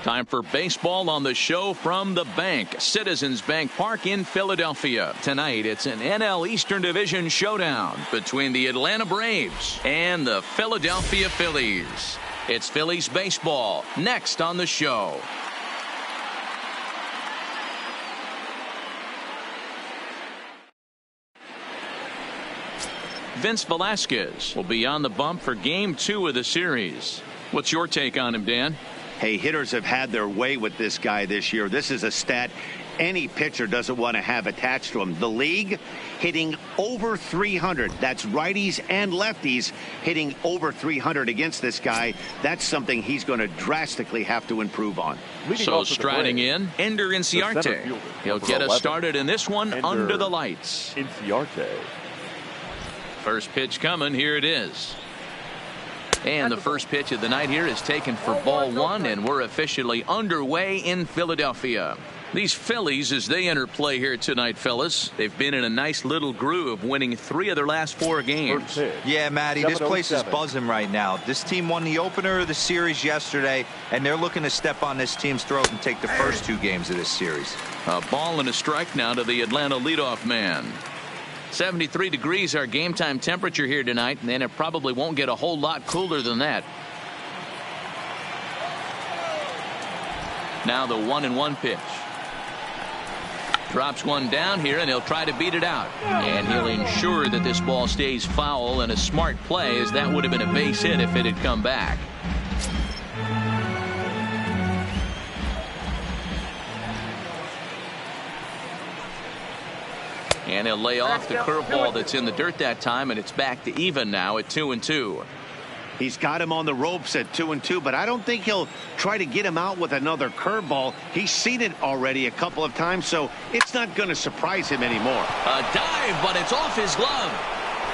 Time for baseball on the show from the bank. Citizens Bank Park in Philadelphia. Tonight, it's an NL Eastern Division showdown between the Atlanta Braves and the Philadelphia Phillies. It's Phillies baseball next on the show. Vince Velasquez will be on the bump for Game 2 of the series. What's your take on him, Dan? Hey, hitters have had their way with this guy this year. This is a stat any pitcher doesn't want to have attached to him. The league hitting over 300. That's righties and lefties hitting over 300 against this guy. That's something he's going to drastically have to improve on. So striding in, Ender Inciarte. He'll get us started in this one under the lights. Inciarte. First pitch coming. Here it is. And the first pitch of the night here is taken for ball one, and we're officially underway in Philadelphia. These Phillies, as they enter play here tonight, fellas, they've been in a nice little groove, winning 3 of their last 4 games. Yeah, Matty, this place is buzzing right now. This team won the opener of the series yesterday, and they're looking to step on this team's throat and take the first 2 games of this series. A ball and a strike now to the Atlanta leadoff man. 73 degrees our game time temperature here tonight, and it probably won't get a whole lot cooler than that. Now the 1-1 pitch. Drops one down here, and he'll try to beat it out. And he'll ensure that this ball stays foul, and a smart play, as that would have been a base hit if it had come back. And he'll lay off the curveball that's in the dirt that time, and it's back to even now at 2-2. He's got him on the ropes at 2-2, but I don't think he'll try to get him out with another curveball. He's seen it already a couple of times, so it's not going to surprise him anymore. A dive, but it's off his glove.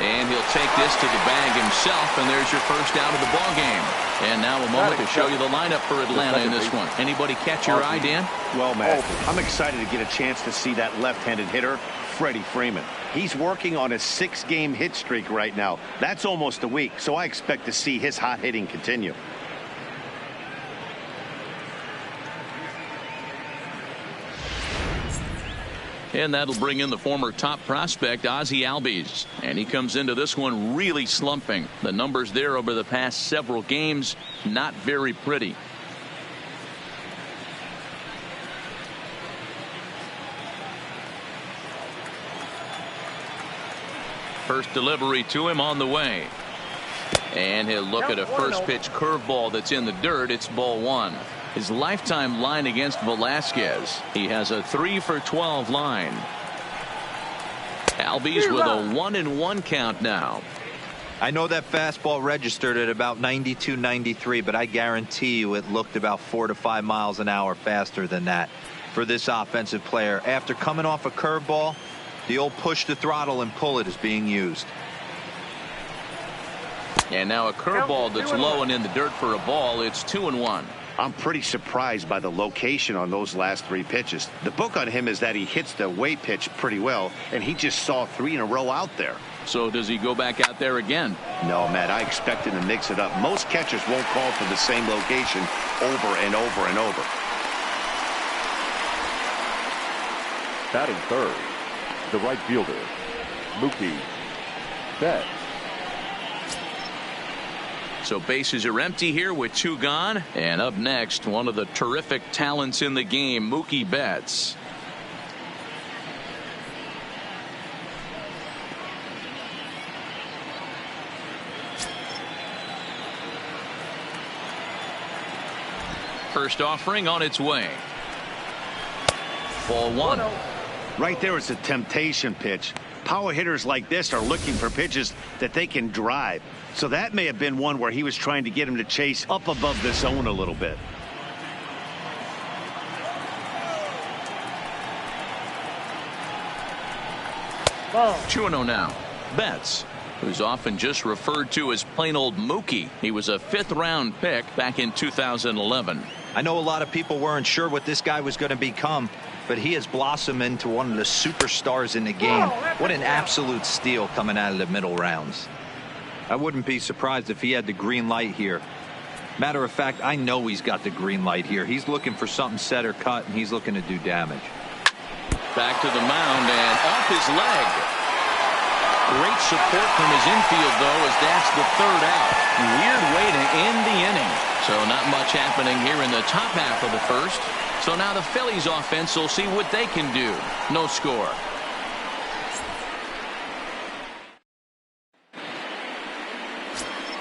And he'll take this to the bag himself, and there's your first out of the ball game. And now a moment to show you the lineup for Atlanta in this one. Anybody catch your eye, Dan? Well, Matt, I'm excited to get a chance to see that left-handed hitter, Freddie Freeman. He's working on a 6-game hit streak right now. That's almost a week, so I expect to see his hot hitting continue. And that'll bring in the former top prospect, Ozzie Albies. And he comes into this one really slumping. The numbers there over the past several games, not very pretty. First delivery to him on the way. And he'll look at a first pitch curveball that's in the dirt. It's ball one. His lifetime line against Velasquez. He has a 3-for-12 line. Albies with a 1-1 count now. I know that fastball registered at about 92, 93, but I guarantee you it looked about 4 to 5 miles an hour faster than that for this offensive player. After coming off a curveball, the old push the throttle and pull it is being used. And now a curveball that's low and in the dirt for a ball. It's 2-1. I'm pretty surprised by the location on those last 3 pitches. The book on him is that he hits the way pitch pretty well, and he just saw 3 in a row out there. So does he go back out there again? No, Matt, I expect him to mix it up. Most catchers won't call for the same location over and over and over. Batting third, the right fielder, Mookie Betts. So bases are empty here with 2 gone. And up next, one of the terrific talents in the game, Mookie Betts. First offering on its way. Ball one. Right there is a temptation pitch. Power hitters like this are looking for pitches that they can drive. So that may have been one where he was trying to get him to chase up above the zone a little bit. Ball. 2-0 now. Betts, who's often just referred to as plain old Mookie. He was a 5th-round pick back in 2011. I know a lot of people weren't sure what this guy was going to become, but he has blossomed into one of the superstars in the game. What an absolute steal coming out of the middle rounds. I wouldn't be surprised if he had the green light here. Matter of fact, I know he's got the green light here. He's looking for something set or cut, and he's looking to do damage. Back to the mound and off his leg. Great support from his infield, though, as that's the third out. Weird way to end the inning. So not much happening here in the top half of the first. So now the Phillies offense will see what they can do. No score.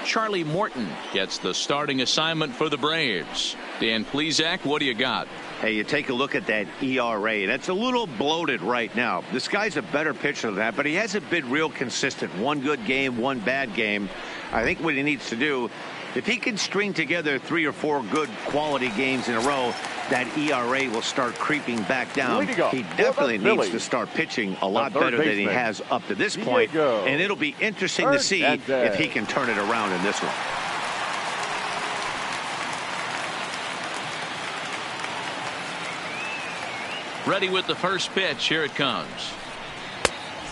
Charlie Morton gets the starting assignment for the Braves. Dan Plesac, what do you got? Hey, you take a look at that ERA. That's a little bloated right now. This guy's a better pitcher than that, but he hasn't been real consistent. One good game, one bad game. I think what he needs to do, if he can string together 3 or 4 good quality games in a row, that ERA will start creeping back down. He definitely needs to start pitching a lot better than he has up to this point, and it'll be interesting to see if he can turn it around in this one. Ready with the first pitch. Here it comes.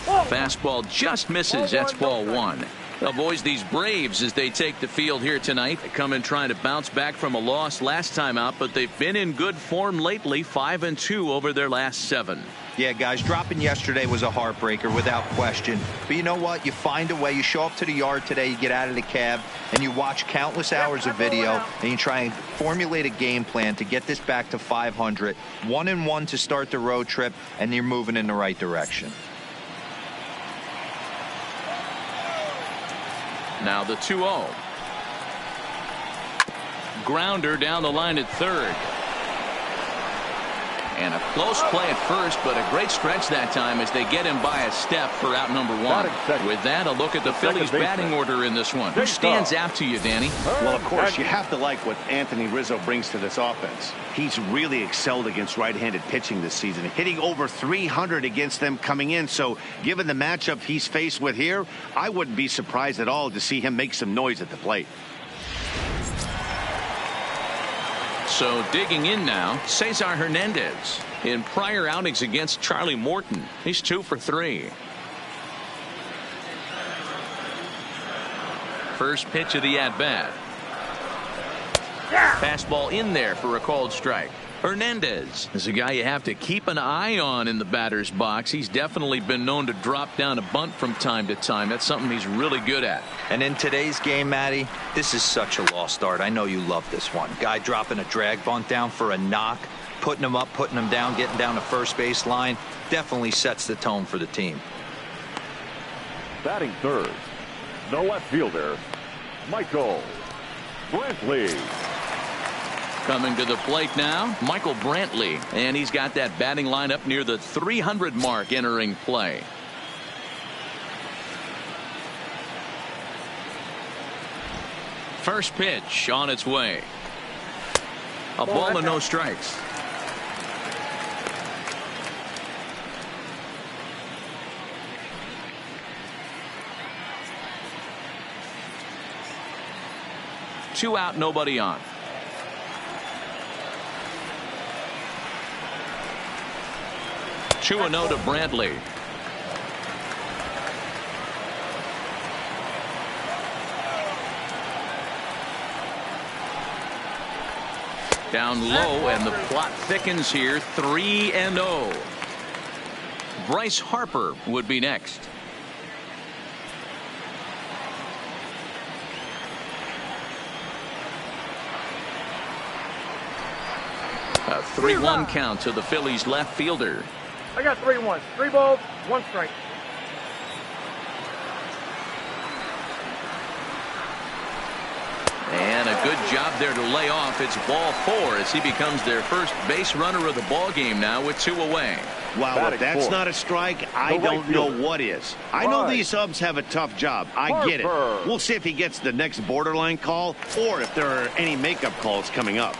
Fastball just misses. That's ball 1. Now, boys, these Braves, as they take the field here tonight, they come in trying to bounce back from a loss last time out, but they've been in good form lately, 5-2 over their last 7. Yeah, guys, dropping yesterday was a heartbreaker without question. But you know what? You find a way. You show up to the yard today, you get out of the cab, and you watch countless hours of video, and you try and formulate a game plan to get this back to 500. 1-1 to start the road trip, and you're moving in the right direction. Now the 2-0. Grounder down the line at third. And a close play at first, but a great stretch that time as they get him by a step for out number 1. With that, a look at the Phillies batting order in this one. Who stands out to you, Danny? Well, of course, you have to like what Anthony Rizzo brings to this offense. He's really excelled against right-handed pitching this season, hitting over 300 against them coming in. So given the matchup he's faced with here, I wouldn't be surprised at all to see him make some noise at the plate. So digging in now, Cesar Hernandez. In prior outings against Charlie Morton, he's 2 for 3. First pitch of the at-bat. Fastball in there for a called strike. Hernandez is a guy you have to keep an eye on in the batter's box. He's definitely been known to drop down a bunt from time to time. That's something he's really good at. And in today's game, Matty, this is such a lost art. I know you love this one. Guy dropping a drag bunt down for a knock, putting him up, putting him down, getting down the first base line. Definitely sets the tone for the team. Batting third, the left fielder, Michael Brantley. Coming to the plate now, Michael Brantley, and he's got that batting line up near the 300 mark entering play. First pitch on its way. A ball and no strikes. Two out, nobody on. 2-0 to Brantley. Down low, and the plot thickens here. 3-0. Bryce Harper would be next. A 3-1 count to the Phillies left fielder. I got 3-1. 3 balls, 1 strike. And a good job there to lay off. It's ball 4 as he becomes their first base runner of the ball game now with 2 away. Wow, if that's not a strike, I don't know what is. I know these subs have a tough job. I get it. We'll see if he gets the next borderline call or if there are any makeup calls coming up.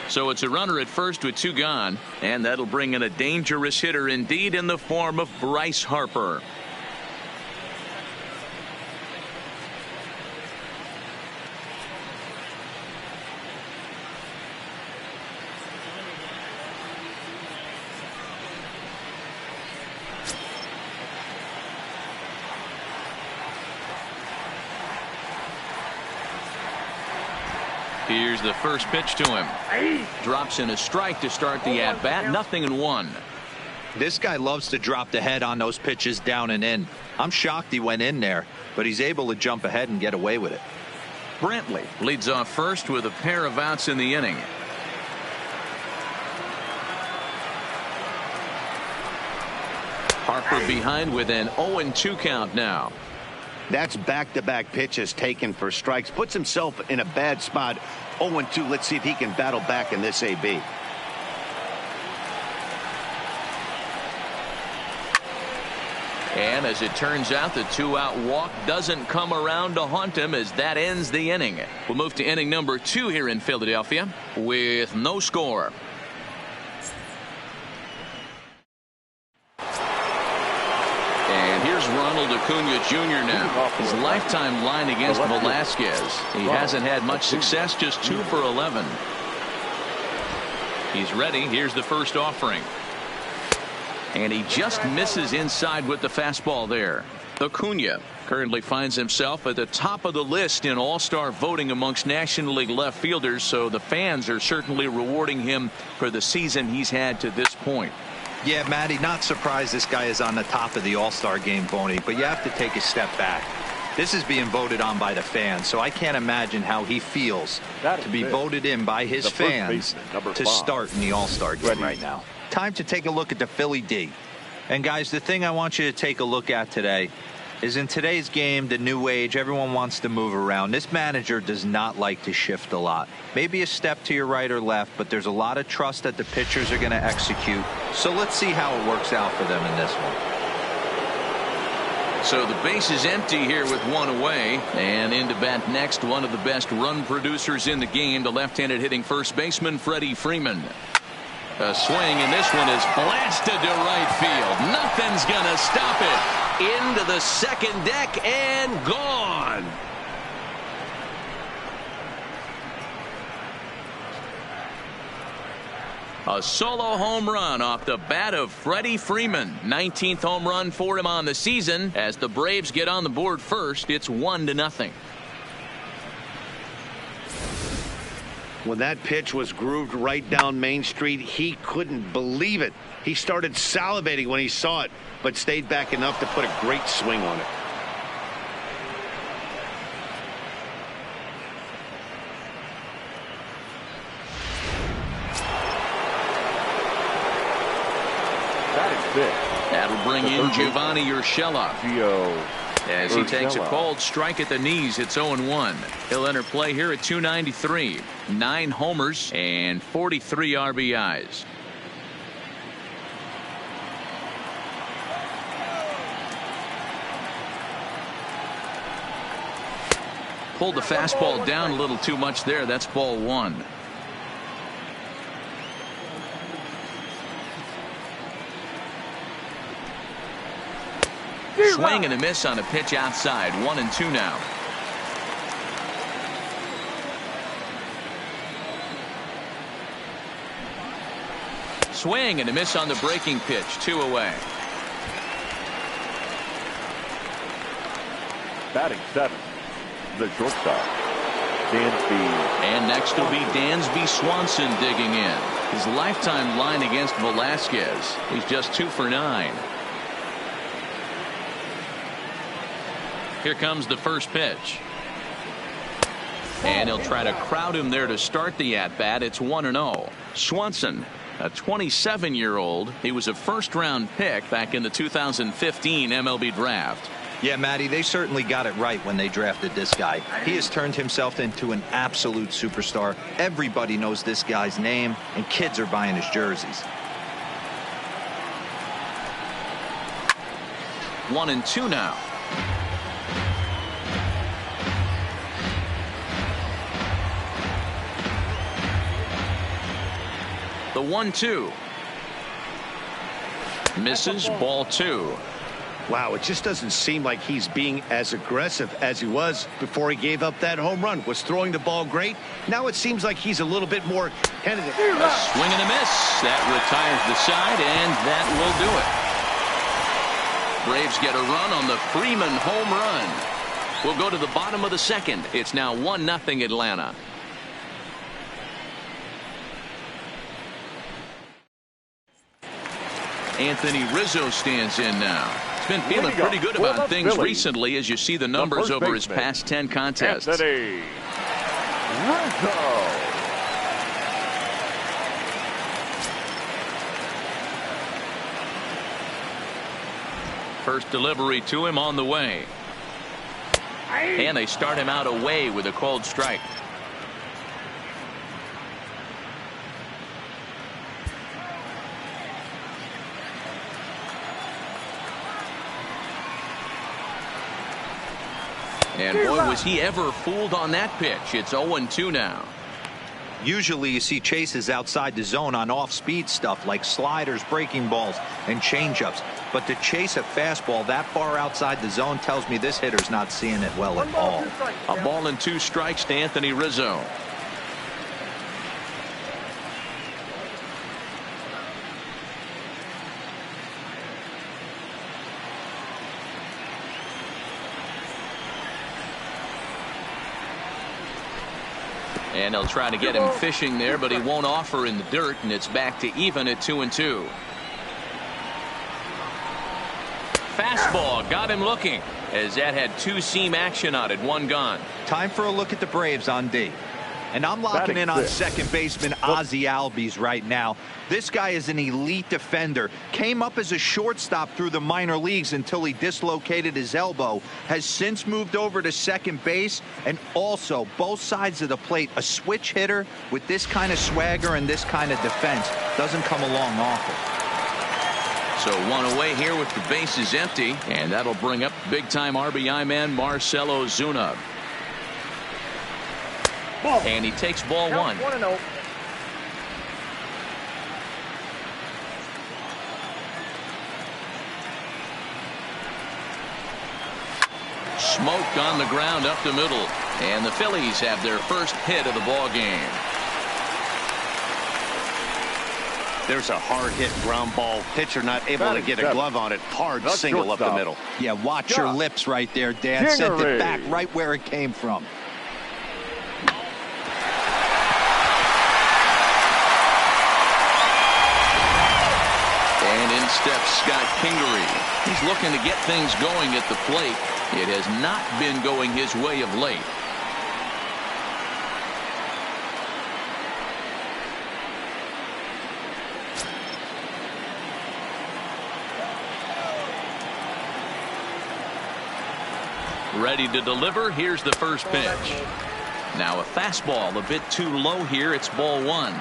So it's a runner at first with 2 gone, and that'll bring in a dangerous hitter indeed in the form of Bryce Harper. Here's the first pitch to him. Drops in a strike to start the at-bat. 0-1. This guy loves to drop the head on those pitches down and in. I'm shocked he went in there, but he's able to jump ahead and get away with it. Brantley leads off first with a pair of outs in the inning. Harper behind with an 0-2 count now. That's back-to-back pitches taken for strikes. Puts himself in a bad spot. 0-2. Let's see if he can battle back in this AB. And as it turns out, the 2-out walk doesn't come around to haunt him as that ends the inning. We'll move to inning number 2 here in Philadelphia with no score. And here's Ronald Acuna Jr. now. His lifetime line against Velasquez. He hasn't had much success, just 2 for 11. He's ready. Here's the first offering. And he just misses inside with the fastball there. Acuna currently finds himself at the top of the list in all-star voting amongst National League left fielders, so the fans are certainly rewarding him for the season he's had to this point. Yeah, Matty, not surprised this guy is on the top of the all-star game voting, but you have to take a step back. This is being voted on by the fans, so I can't imagine how he feels to be voted in by his fans to start in the all-star game right now. Time to take a look at the Philly D. And guys, the thing I want you to take a look at today is in today's game, the new age, everyone wants to move around. This manager does not like to shift a lot. Maybe a step to your right or left, but there's a lot of trust that the pitchers are going to execute. So let's see how it works out for them in this one. So the base is empty here with 1 away, and into bat next, one of the best run producers in the game, the left-handed hitting first baseman Freddie Freeman. A swing, and this one is blasted to right field. Nothing's gonna stop it. Into the second deck and gone. A solo home run off the bat of Freddie Freeman. 19th home run for him on the season. As the Braves get on the board first, it's 1-0. When that pitch was grooved right down Main Street, he couldn't believe it. He started salivating when he saw it, but stayed back enough to put a great swing on it. That'll bring in Giovanni Urshela. As he takes a cold strike at the knees, it's 0-1. He'll enter play here at 293. 9 homers and 43 RBIs. Pulled the fastball down a little too much there. That's ball 1. Swing and a miss on a pitch outside. 1-2 now. Swing and a miss on the breaking pitch. 2 away. Batting 7, the shortstop, Dansby. And next will be Dansby Swanson digging in. His lifetime line against Velasquez. He's just 2 for 9. Here comes the first pitch. And he'll try to crowd him there to start the at-bat. It's 1-0. Swanson, a 27-year-old. He was a first-round pick back in the 2015 MLB draft. Yeah, Matty, they certainly got it right when they drafted this guy. He has turned himself into an absolute superstar. Everybody knows this guy's name, and kids are buying his jerseys. 1-2 now. The 1-2. Misses, ball 2. Wow, it just doesn't seem like he's being as aggressive as he was before he gave up that home run. Was throwing the ball great. Now it seems like he's a little bit more tentative. A swing and a miss. That retires the side, and that will do it. Braves get a run on the Freeman home run. We'll go to the bottom of the second. It's now 1-0 Atlanta. Anthony Rizzo stands in now. He's been feeling pretty good about things recently as you see the numbers over his past 10 contests. Anthony Rizzo. First delivery to him on the way. And they start him out away with a called strike. And boy, was he ever fooled on that pitch. It's 0-2 now. Usually you see chases outside the zone on off-speed stuff like sliders, breaking balls, and changeups. But to chase a fastball that far outside the zone tells me this hitter's not seeing it well at all. A ball and 2 strikes to Anthony Rizzo. And they'll try to get him fishing there, but he won't offer in the dirt, and it's back to even at 2-2. Fastball got him looking as that had 2-seam action on it. 1 gone. Time for a look at the Braves on D. And I'm locking in on second baseman Ozzie Albies right now. This guy is an elite defender. Came up as a shortstop through the minor leagues until he dislocated his elbow. Has since moved over to second base, and also both sides of the plate. A switch hitter with this kind of swagger and this kind of defense doesn't come along often. So 1 away here with the bases empty, and that'll bring up big-time RBI man Marcell Ozuna. And he takes ball 1. 1-0. Smoked on the ground up the middle, and the Phillies have their first hit of the ball game. There's a hard hit ground ball. Pitcher not able to get a glove on it. Hard single up the middle. Yeah, watch your lips right there, Dan. Sent it back right where it came from. And in steps Scott Kingery. He's looking to get things going at the plate. It has not been going his way of late. Ready to deliver. Here's the first pitch. Now a fastball a bit too low here. It's ball 1.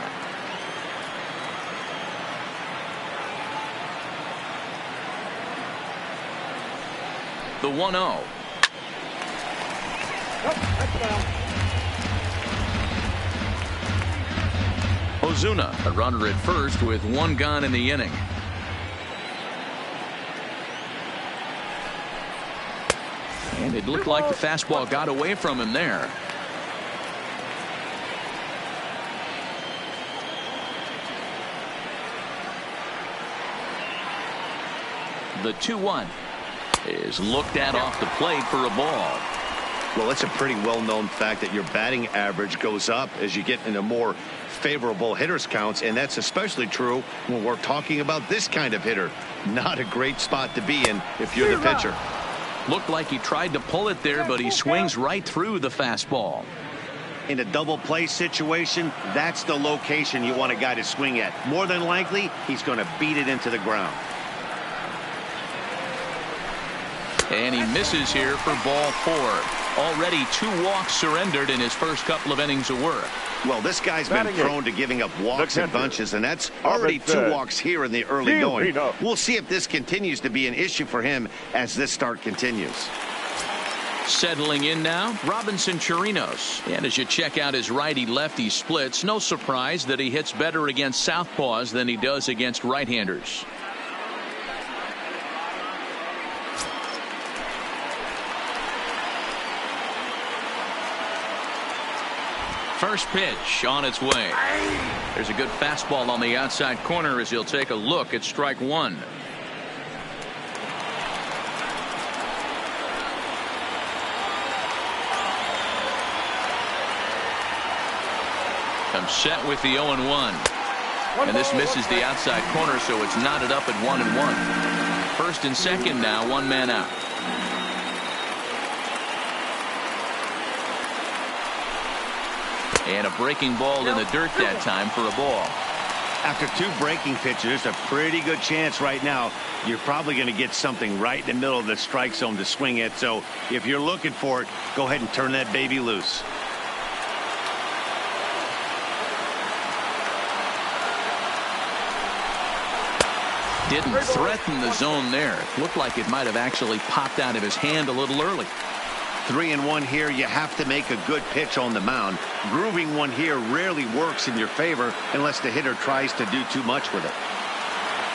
The 1-0. Ozuna, a runner at first with 1 gone in the inning. And it looked like the fastball got away from him there. The 2-1 is looked at off the plate for a ball. Well, it's a pretty well-known fact that your batting average goes up as you get into more favorable hitters counts, and that's especially true when we're talking about this kind of hitter. Not a great spot to be in if you're the pitcher. Looked like he tried to pull it there, but he swings right through the fastball. In a double play situation, that's the location you want a guy to swing at. More than likely, he's going to beat it into the ground. And he misses here for ball 4. Already 2 walks surrendered in his first couple of innings of work. Well, this guy's been prone to giving up walks and bunches, and that's already 2 walks here in the early going. We'll see if this continues to be an issue for him as this start continues. Settling in now, Robinson Chirinos. And as you check out his righty-lefty splits, no surprise that he hits better against southpaws than he does against right-handers. First pitch on its way. There's a good fastball on the outside corner as he'll take a look at strike 1. Comes set with the 0-1. And this misses the outside corner, so it's knotted up at 1-1. First and second now, one man out. And a breaking ball in the dirt that time for a ball. After two breaking pitches, there's a pretty good chance right now you're probably going to get something right in the middle of the strike zone to swing at. So if you're looking for it, go ahead and turn that baby loose. Didn't threaten the zone there. Looked like it might have actually popped out of his hand a little early. 3-1 here. You have to make a good pitch on the mound. Grooving one here rarely works in your favor unless the hitter tries to do too much with it.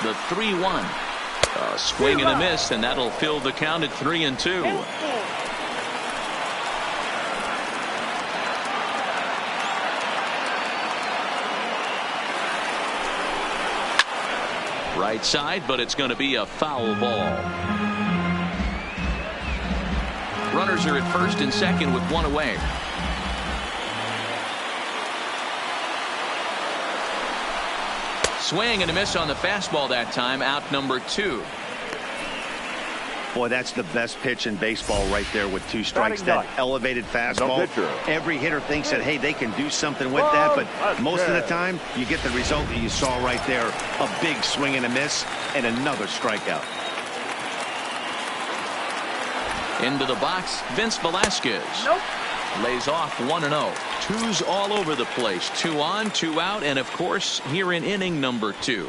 The 3-1. A swing and a miss, and that'll fill the count at 3-2. Right side, but it's going to be a foul ball. Runners are at first and second with one away. Swing and a miss on the fastball that time. Out number 2. Boy, that's the best pitch in baseball right there with 2 strikes. That elevated fastball. Every hitter thinks that, hey, they can do something with that, but most of the time you get the result that you saw right there. A big swing and a miss and another strikeout. Into the box, Vince Velasquez. Lays off 1-0. 2's all over the place. 2 on, 2 out, and of course here in inning number 2.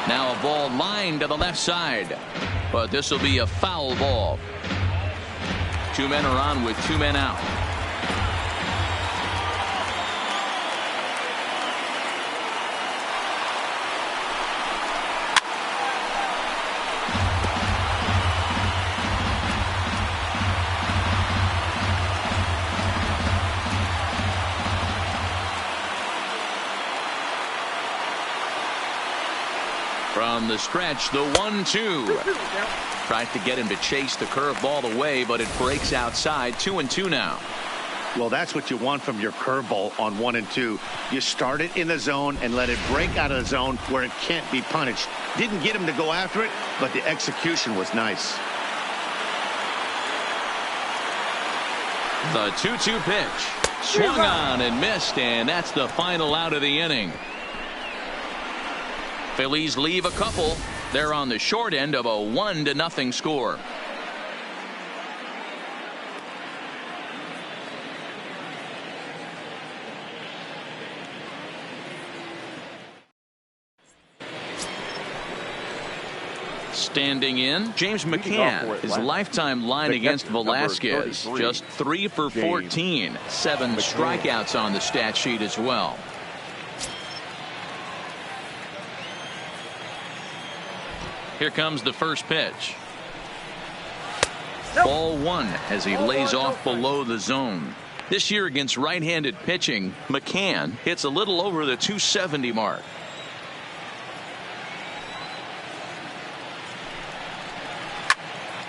Now a ball lined to the left side, but this will be a foul ball. 2 men are on with 2 men out. From the stretch, the 1-2. Tries to get him to chase the curveball away, but it breaks outside. 2-2 now. Well, that's what you want from your curveball on 1 and 2. You start it in the zone and let it break out of the zone where it can't be punished. Didn't get him to go after it, but the execution was nice. The 2-2 pitch. Swung on and missed, and that's the final out of the inning. Phillies leave a couple. They're on the short end of a 1-0 score. Standing in, James McCann, his lifetime line against Velasquez, just 3 for 14, 7 strikeouts on the stat sheet as well. Here comes the first pitch. Ball 1 as he lays off below the zone. This year against right-handed pitching, McCann hits a little over the 270 mark.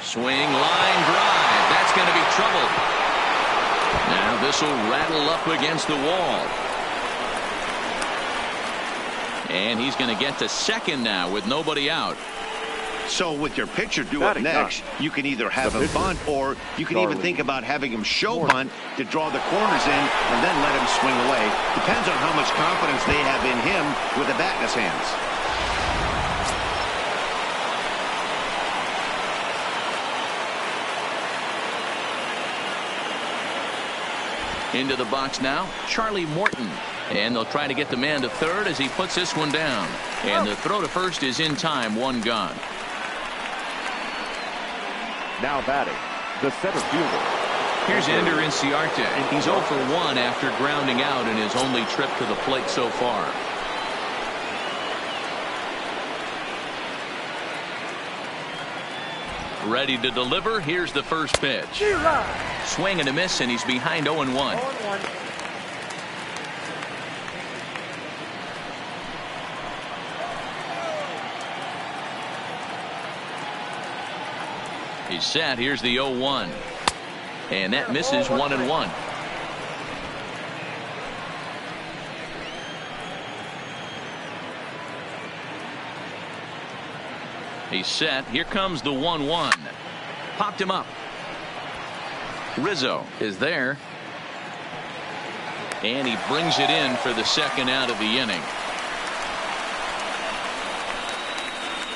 Swing, line drive. That's going to be trouble. Now this will rattle up against the wall. And he's going to get to second now with nobody out. So with your pitcher do it next, you can either have him bunt or you can even think about having him show bunt to draw the corners in and then let him swing away. Depends on how much confidence they have in him with the bat in his hands. Into the box now, Charlie Morton. And they'll try to get the man to third as he puts this one down. And the throw to first is in time, 1 gone. Now batting, the center fielder. Here's Ender Inciarte. He's 0 for 1 after grounding out in his only trip to the plate so far. Ready to deliver. Here's the first pitch. Swing and a miss, and he's behind 0-1. He's set. Here's the 0-1. And that misses 1-1. He's set. Here comes the 1-1. Popped him up. Rizzo is there. And he brings it in for the second out of the inning.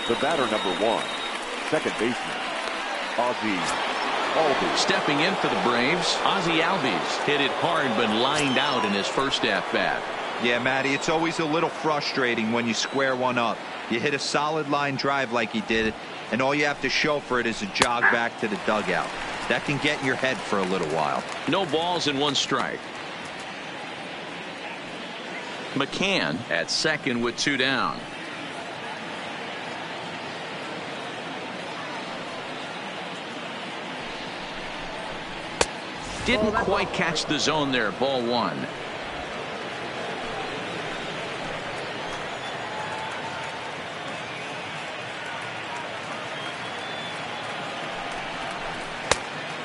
The batter, number 1, second baseman, Ozzie Albies. Stepping in for the Braves, Ozzie Albies hit it hard but lined out in his first at-bat. Yeah, Matty, it's always a little frustrating when you square one up. You hit a solid line drive like he did, and all you have to show for it is a jog back to the dugout. That can get in your head for a little while. No balls and 1 strike. McCann at second with 2 down. Didn't quite catch the zone there. Ball 1.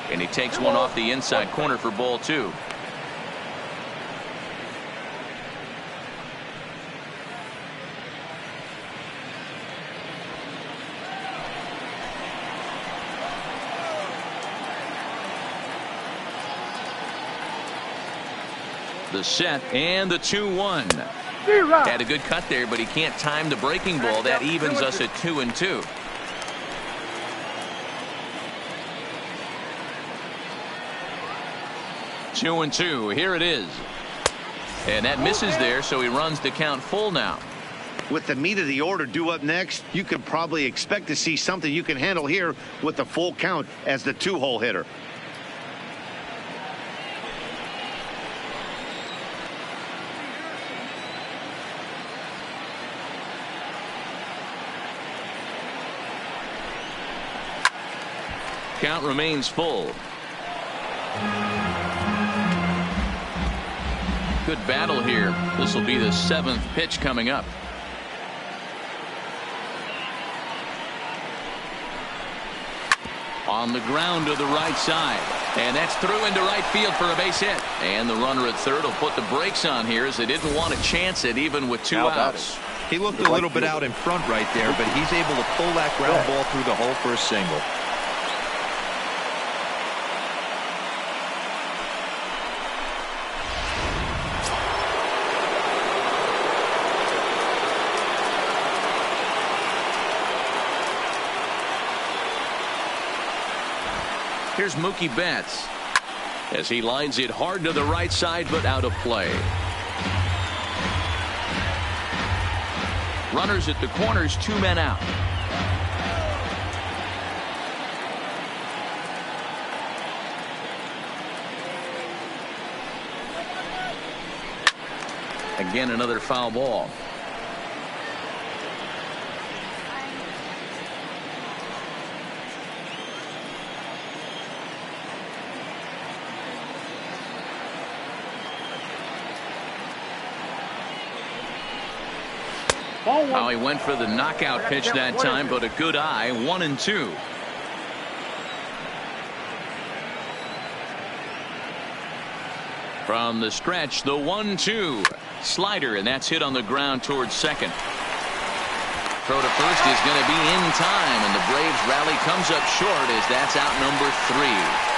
And he takes one off the inside corner for ball 2. The set and the 2-1. Had a good cut there, but he can't time the breaking ball. That evens us at 2-2. Two and 2. Here it is. And that misses there, so he runs the count full now. With the meat of the order due up next, you could probably expect to see something you can handle here with the full count as the 2-hole hitter. Count remains full. Good battle here. This will be the 7th pitch coming up. On the ground to the right side. And that's through into right field for a base hit. And the runner at third will put the brakes on here as they didn't want to chance it even with 2 outs. He looked a little bit out in front right there, but he's able to pull that ground ball through the hole for a single. Here's Mookie Betts as he lines it hard to the right side, but out of play. Runners at the corners, 2 men out. Again, another foul ball. Oh, he went for the knockout pitch that time, but a good eye. 1-2. From the stretch, the 1-2 slider, and that's hit on the ground towards second. Throw to first is going to be in time, and the Braves rally comes up short as that's out number 3.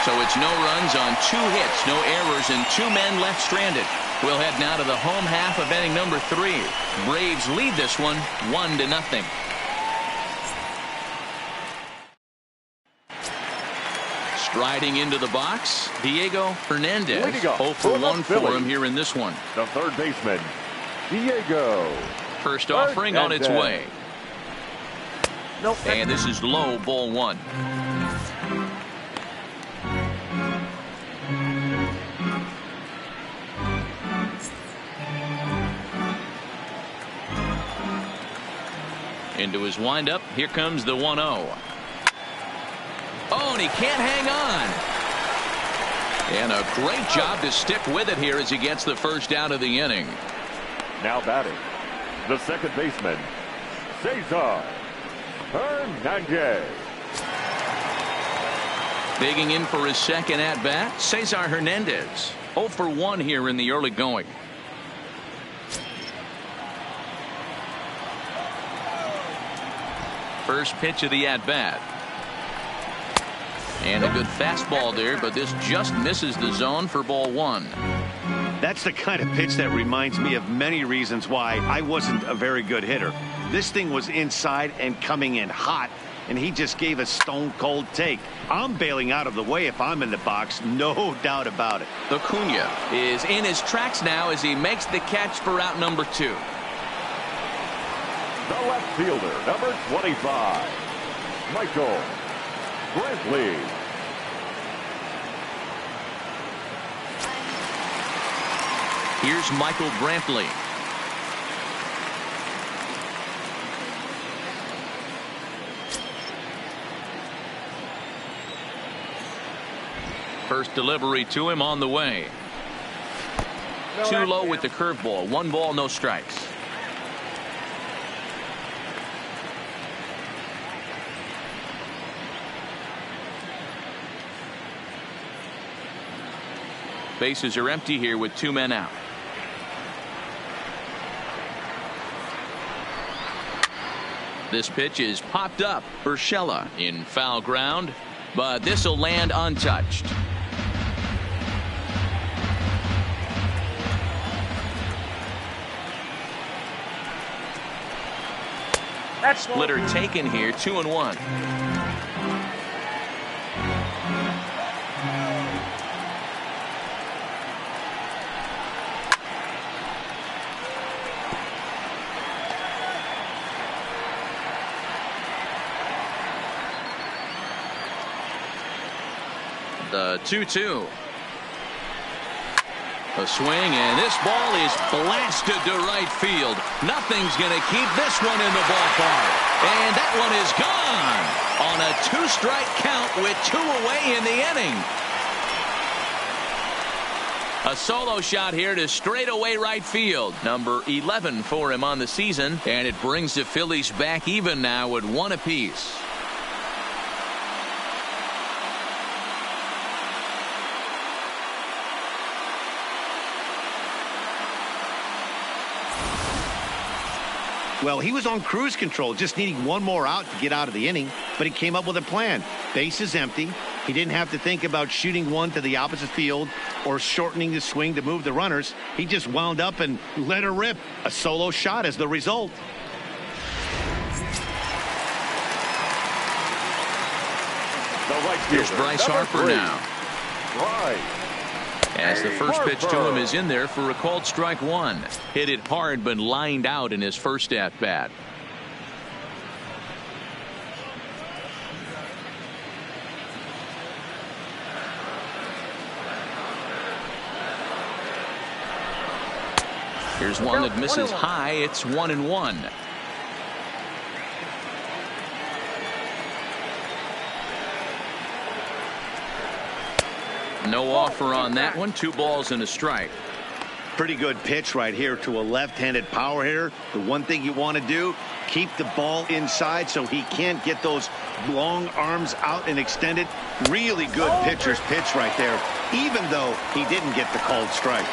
So it's no runs on 2 hits, no errors, and 2 men left stranded. We'll head now to the home half of inning number 3. Braves lead this one 1-0. Striding into the box, Diego Hernandez. 0 for 1 for him here in this one. The third baseman, Diego. First offering on its way. And this is low, ball 1. Into his windup. Here comes the 1-0. Oh, and he can't hang on. And a great job to stick with it here as he gets the first out of the inning. Now batting, the second baseman, Cesar Hernandez. Digging in for his second at-bat, Cesar Hernandez. 0 for 1 here in the early going. First pitch of the at-bat. And a good fastball there, but this just misses the zone for ball 1. That's the kind of pitch that reminds me of many reasons why I wasn't a very good hitter. This thing was inside and coming in hot, and he just gave a stone-cold take. I'm bailing out of the way if I'm in the box, no doubt about it. Acuna is in his tracks now as he makes the catch for out number 2. The left fielder, number 25, Michael Brantley. Here's Michael Brantley. First delivery to him on the way. Too low with the curveball. 1 ball, no strikes. Bases are empty here with 2 men out. This pitch is popped up. Urshela in foul ground, but this will land untouched. Splitter taken here, 2-1. The 2-2. A swing, and this ball is blasted to right field. Nothing's going to keep this one in the ballpark. And that one is gone on a 2-strike count with 2 away in the inning. A solo shot here to straightaway right field. Number 11 for him on the season, and it brings the Phillies back even now with 1 apiece. Well, he was on cruise control, just needing 1 more out to get out of the inning, but he came up with a plan. Base is empty. He didn't have to think about shooting one to the opposite field or shortening the swing to move the runners. He just wound up and let her rip. A solo shot as the result. Here's Bryce Harper now. As the first pitch to him is in there for a called strike 1. Hit it hard but lined out in his first at bat. Here's one that misses high. It's 1-1. No offer on that one. 2 balls and a strike. Pretty good pitch right here to a left-handed power hitter. The one thing you want to do, keep the ball inside so he can't get those long arms out and extended. Really good pitcher's pitch right there, even though he didn't get the called strike.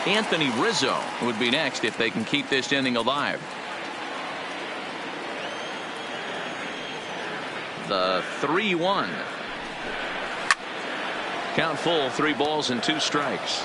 Anthony Rizzo would be next if they can keep this inning alive. The 3-1. Count full, 3 balls and 2 strikes.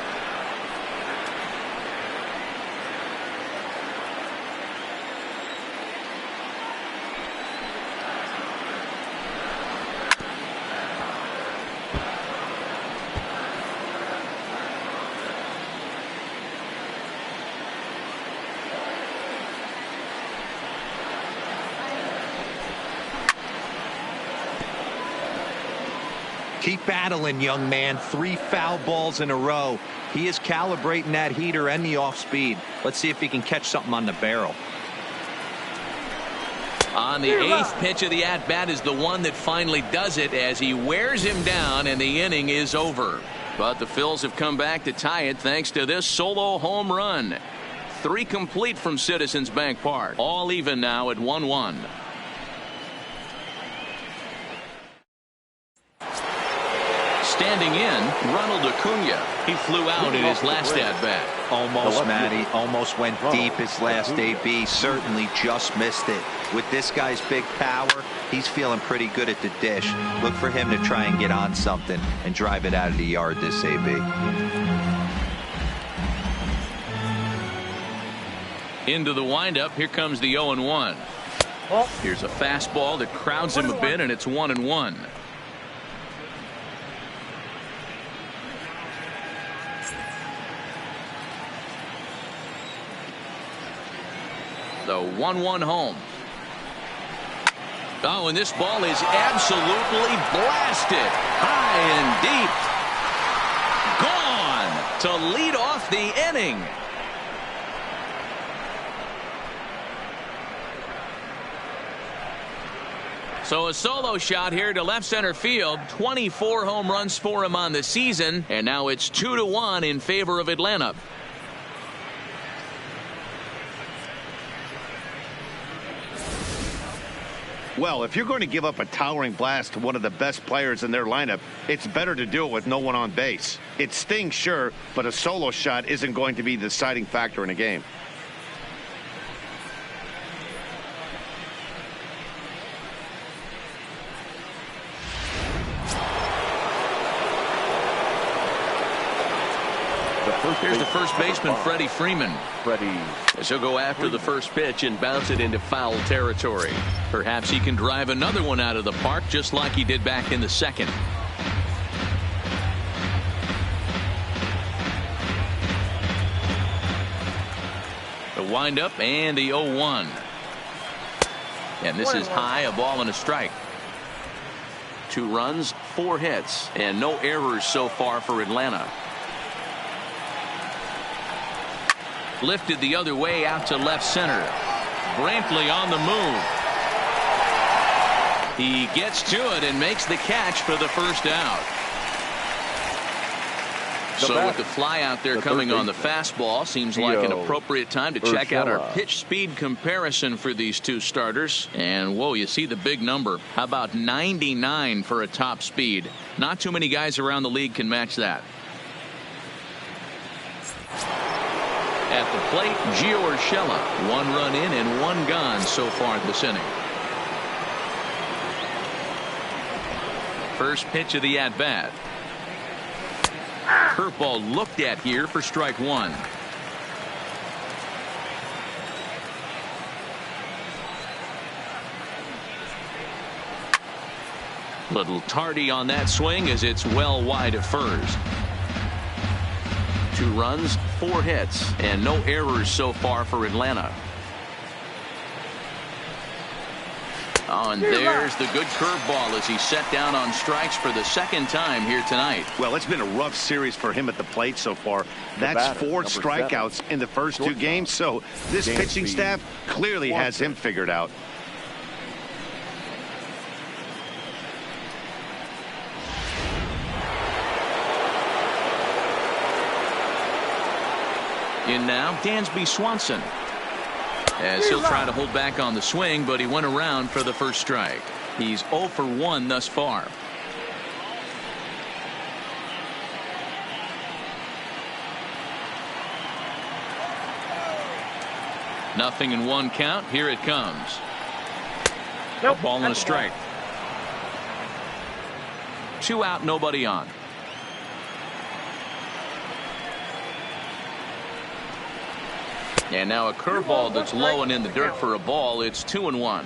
Keep battling, young man. 3 foul balls in a row. He is calibrating that heater and the off speed. Let's see if he can catch something on the barrel. On the 8th pitch of the at-bat is the one that finally does it as he wears him down and the inning is over. But the Phils have come back to tie it thanks to this solo home run. 3 complete from Citizens Bank Park. All even now at 1-1. Standing in, Ronald Acuna. He flew out in his last at-bat. Almost, Matty. Almost went deep his last AB. Certainly just missed it. With this guy's big power, he's feeling pretty good at the dish. Look for him to try and get on something and drive it out of the yard this AB. Into the windup. Here comes the 0-1. Here's a fastball that crowds him a bit, and it's 1-1. The 1-1 home. Oh, and this ball is absolutely blasted. High and deep. Gone to lead off the inning. So a solo shot here to left center field. 24 home runs for him on the season. And now it's 2-1 in favor of Atlanta. Well, if you're going to give up a towering blast to one of the best players in their lineup, it's better to do it with no one on base. It stings, sure, but a solo shot isn't going to be the deciding factor in a game. Here's the first baseman, Freddie Freeman. As he'll go after the first pitch and bounce it into foul territory. Perhaps he can drive another one out of the park just like he did back in the second. The windup and the 0-1. And this is high, a ball and a strike. 2 runs, 4 hits, and no errors so far for Atlanta. Lifted the other way out to left center. Brantley on the move. He gets to it and makes the catch for the first out. So with the fly out there coming on the fastball, seems like an appropriate time to check out our pitch speed comparison for these two starters. And whoa, you see the big number. How about 99 for a top speed? Not too many guys around the league can match that. At the plate, Gio Urshela. 1 run in and 1 gone so far this inning. First pitch of the at-bat. Curveball looked at here for strike 1. Little tardy on that swing as it's well wide of first. 2 runs, 4 hits, and no errors so far for Atlanta. Oh, and there's the good curveball as he's set down on strikes for the second time here tonight. Well, it's been a rough series for him at the plate so far. That's 4 strikeouts in the first 2 games, so this pitching staff clearly has him figured out. In now, Dansby Swanson. As he'll try to hold back on the swing, but he went around for the first strike. He's 0 for 1 thus far. Nothing in 1 count. Here it comes. A ball and a strike. 2 out, nobody on. And now a curveball that's low and in the dirt for a ball. It's 2-1.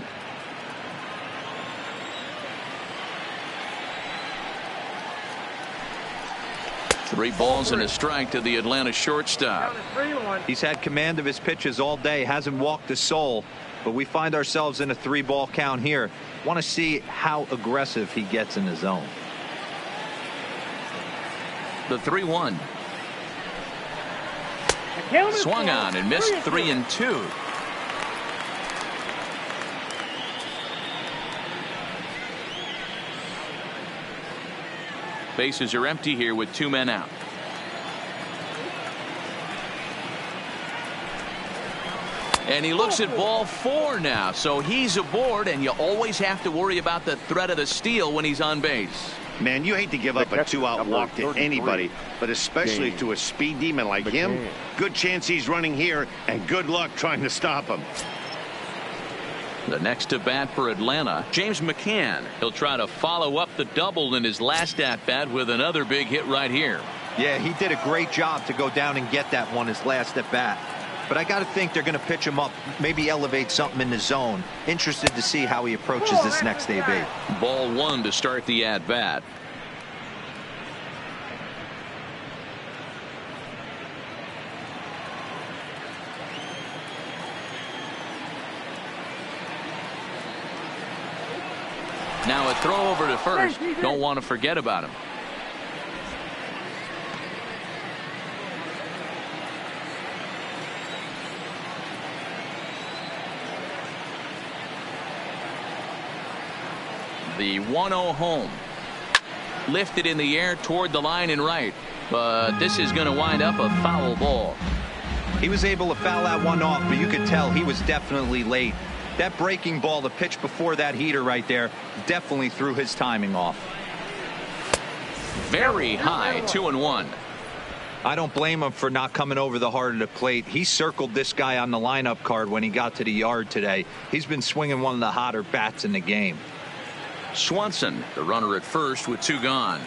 Three balls and a strike to the Atlanta shortstop. He's had command of his pitches all day, hasn't walked a soul, but we find ourselves in a 3-ball count here. Want to see how aggressive he gets in the zone. The 3-1. Swung on and missed 3-2. Bases are empty here with 2 men out. And he looks at ball 4 now, so he's aboard, and you always have to worry about the threat of the steal when he's on base. Man, you hate to give up a 2-out walk to anybody, but especially to a speed demon like him. Good chance he's running here, and good luck trying to stop him. The next to bat for Atlanta, James McCann. He'll try to follow up the double in his last at bat with another big hit right here. Yeah, he did a great job to go down and get that one his last at bat. But I got to think they're going to pitch him up, maybe elevate something in the zone. Interested to see how he approaches this next AB. Ball one to start the at bat. Now a throw over to first. Don't want to forget about him. The 1-0 home. Lifted in the air toward the line and right. But this is going to wind up a foul ball. He was able to foul that one off, but you could tell he was definitely late. That breaking ball, the pitch before that heater right there, definitely threw his timing off. Very high, 2-1. I don't blame him for not coming over the heart of the plate. He circled this guy on the lineup card when he got to the yard today. He's been swinging one of the hotter bats in the game. Swanson, the runner at first with 2 gone.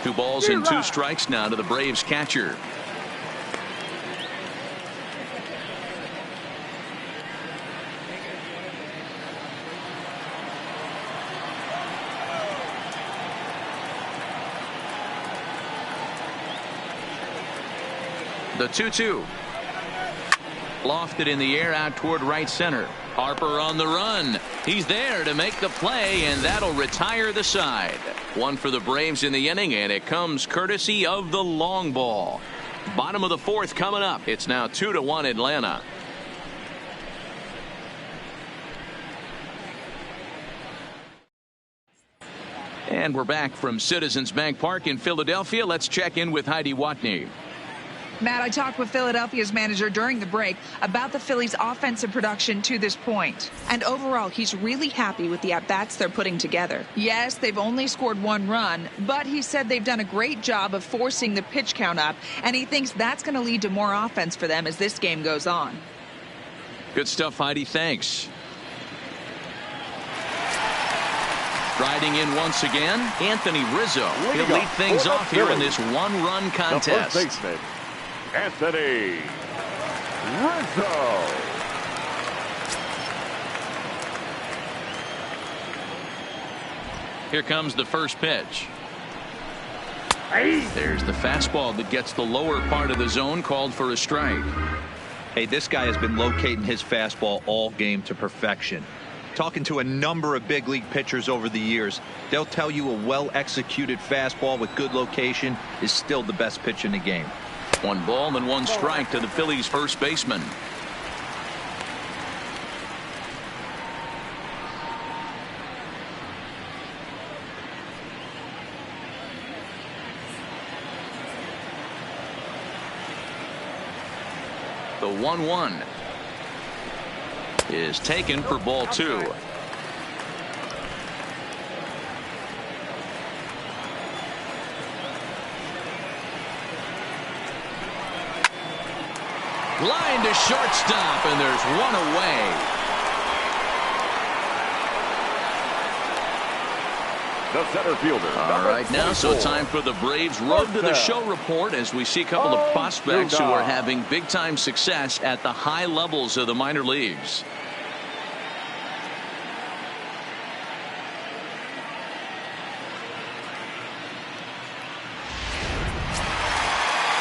Two balls and 2 strikes now to the Braves catcher. The 2-2. Lofted in the air out toward right center. Harper on the run. He's there to make the play, and that'll retire the side. One for the Braves in the inning, and it comes courtesy of the long ball. Bottom of the 4th coming up. It's now 2-1 Atlanta. And we're back from Citizens Bank Park in Philadelphia. Let's check in with Heidi Watney. Matt, I talked with Philadelphia's manager during the break about the Phillies' offensive production to this point. And overall, he's really happy with the at-bats they're putting together. Yes, they've only scored 1 run, but he said they've done a great job of forcing the pitch count up, and he thinks that's going to lead to more offense for them as this game goes on. Good stuff, Heidi. Thanks. Riding in once again, Anthony Rizzo. He'll lead things off here in this 1-run contest. The first baseman, Anthony Rizzo. Here comes the first pitch. There's the fastball that gets the lower part of the zone, called for a strike. Hey, this guy has been locating his fastball all game to perfection. Talking to a number of big league pitchers over the years, they'll tell you a well-executed fastball with good location is still the best pitch in the game. 1 ball and 1 strike to the Phillies first baseman. The 1-1 is taken for ball 2. Line to shortstop, and there's 1 away. The center fielder. All right, now so time for the Braves Road to the Show report as we see a couple of prospects who are having big-time success at the high levels of the minor leagues.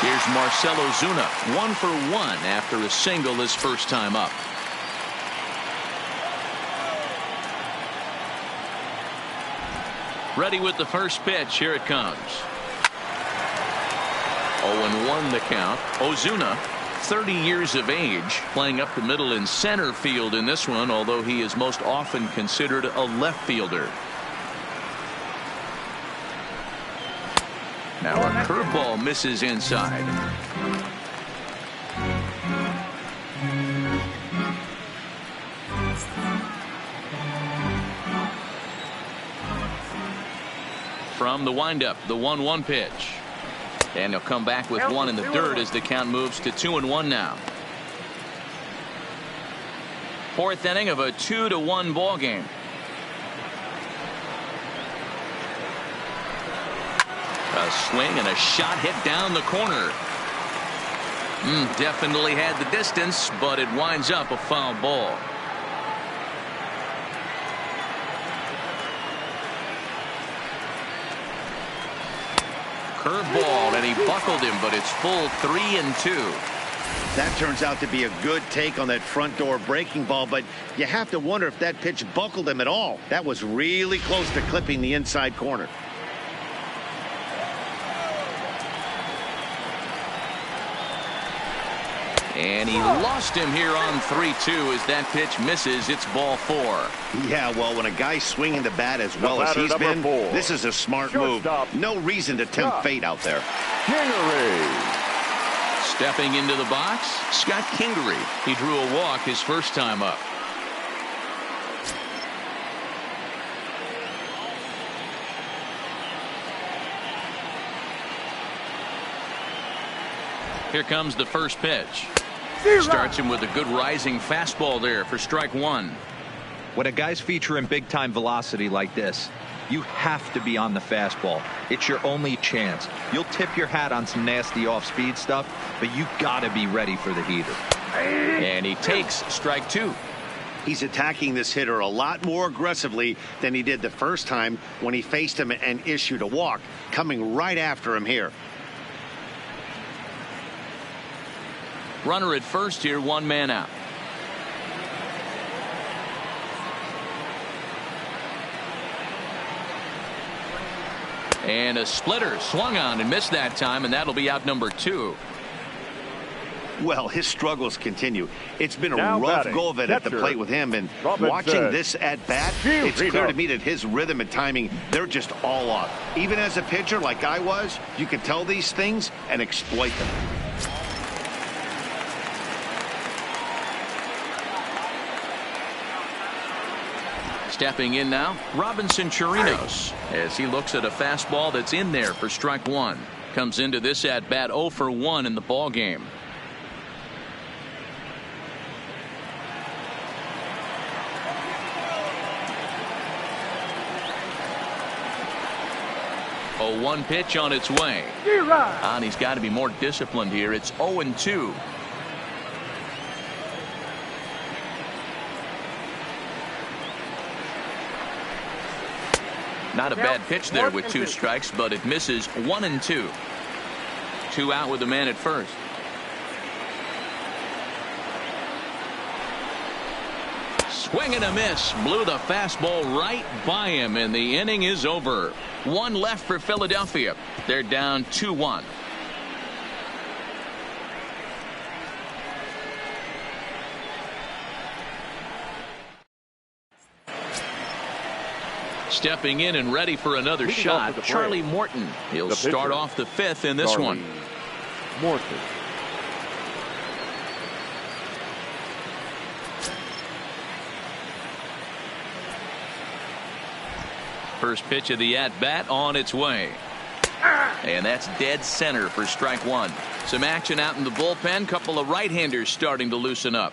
Here's Marcell Ozuna, 1 for 1 after a single his first time up. Ready with the first pitch. Here it comes. 0-1 the count. Ozuna, 30 years of age, playing up the middle and center field in this one, although he is most often considered a left fielder. Now a curveball misses inside. From the windup, the 1-1 pitch. And he'll come back with one in the dirt as the count moves to 2-1 now. Fourth inning of a 2-1 ball game. A swing and a shot hit down the corner. Definitely had the distance, but it winds up a foul ball. Curveball, and he buckled him, but it's full 3-2. That turns out to be a good take on that front door breaking ball, but you have to wonder if that pitch buckled him at all. That was really close to clipping the inside corner. And he lost him here on 3-2 as that pitch misses. It's ball 4. Yeah, well, when a guy's swinging the bat as well as he's been, this is a smart move. No reason to tempt fate out there. Stepping into the box, Scott Kingery. He drew a walk his first time up. Here comes the first pitch. Starts him with a good rising fastball there for strike one. When a guy's featuring big time velocity like this, you have to be on the fastball. It's your only chance. You'll tip your hat on some nasty off speed stuff, but you gotta be ready for the heater. And he takes strike two. He's attacking this hitter a lot more aggressively than he did the first time when he faced him and issued a walk. Coming right after him here. Runner at first here, one man out. And a splitter swung on and missed that time, and that'll be out number 2. Well, his struggles continue. It's been a rough go of it at the plate with him, and watching this at bat, it's clear to me that his rhythm and timing, they're just all off. Even as a pitcher like I was, you can tell these things and exploit them. Stepping in now, Robinson Chirinos, as he looks at a fastball that's in there for strike one. Comes into this at bat 0 for 1 in the ball game. A 1 pitch on its way. And he's got to be more disciplined here. It's 0-2. Not a bad pitch there with 2 strikes, but it misses 1-2. 2 out with the man at first. Swing and a miss. Blew the fastball right by him, and the inning is over. 1 left for Philadelphia. They're down 2-1. Stepping in and ready for another shot, Charlie Morton. He'll start off the 5th in this one. Morton. First pitch of the at-bat on its way. And that's dead center for strike one. Some action out in the bullpen. Couple of right-handers starting to loosen up.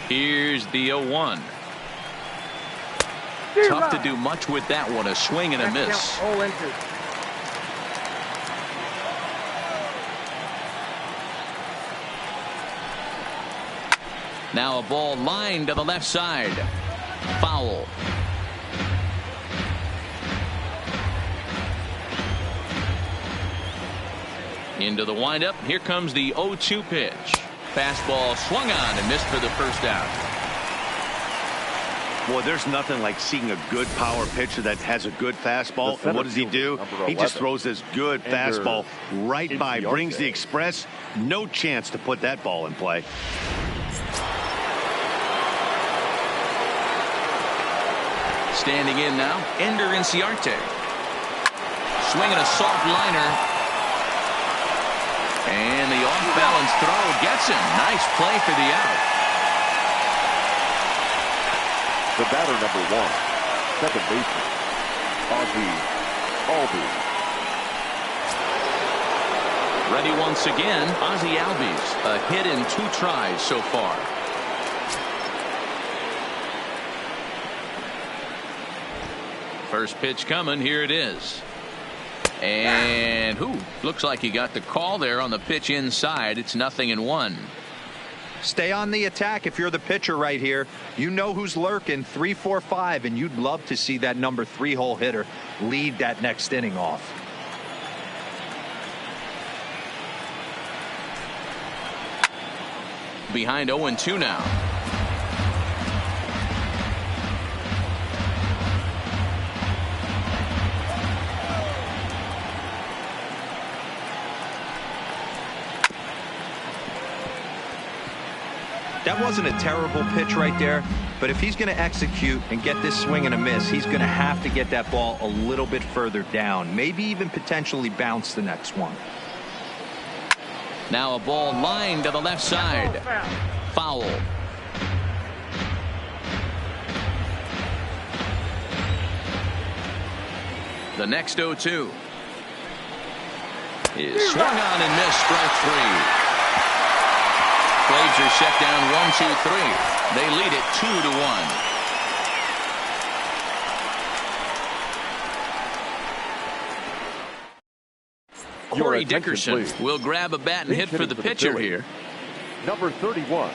Here's the 0-1. Tough to do much with that one. A swing and a miss. Now a ball lined to the left side. Foul. Into the windup. Here comes the 0-2 pitch. Fastball swung on and missed for the first out. Boy, there's nothing like seeing a good power pitcher that has a good fastball. And what does he do? He just throws this good fastball right by, brings the express. No chance to put that ball in play. Standing in now, Ender Inciarte. Swinging a soft liner. And the Off-balance throw gets him. Nice play for the out. The batter, number 1, second baseman, Ozzie Albies. Ready once again, Ozzie Albies. A hit in 2 tries so far. First pitch coming. Here it is. And looks like he got the call there on the pitch inside. It's 0-1. Stay on the attack if you're the pitcher right here. You know who's lurking, 3, 4, 5, and you'd love to see that number 3-hole hitter lead that next inning off. Behind 0-2 now. That wasn't a terrible pitch right there, but if he's going to execute and get this swing and a miss, he's going to have to get that ball a little bit further down, maybe even potentially bounce the next one. Now a ball lined to the left side. Foul. The next 0-2 is swung on and missed. Strike 3. Braves are set down 1-2-3. They lead it 2-1. Corey Dickerson will grab a bat and hit for the pitcher here. Number 31,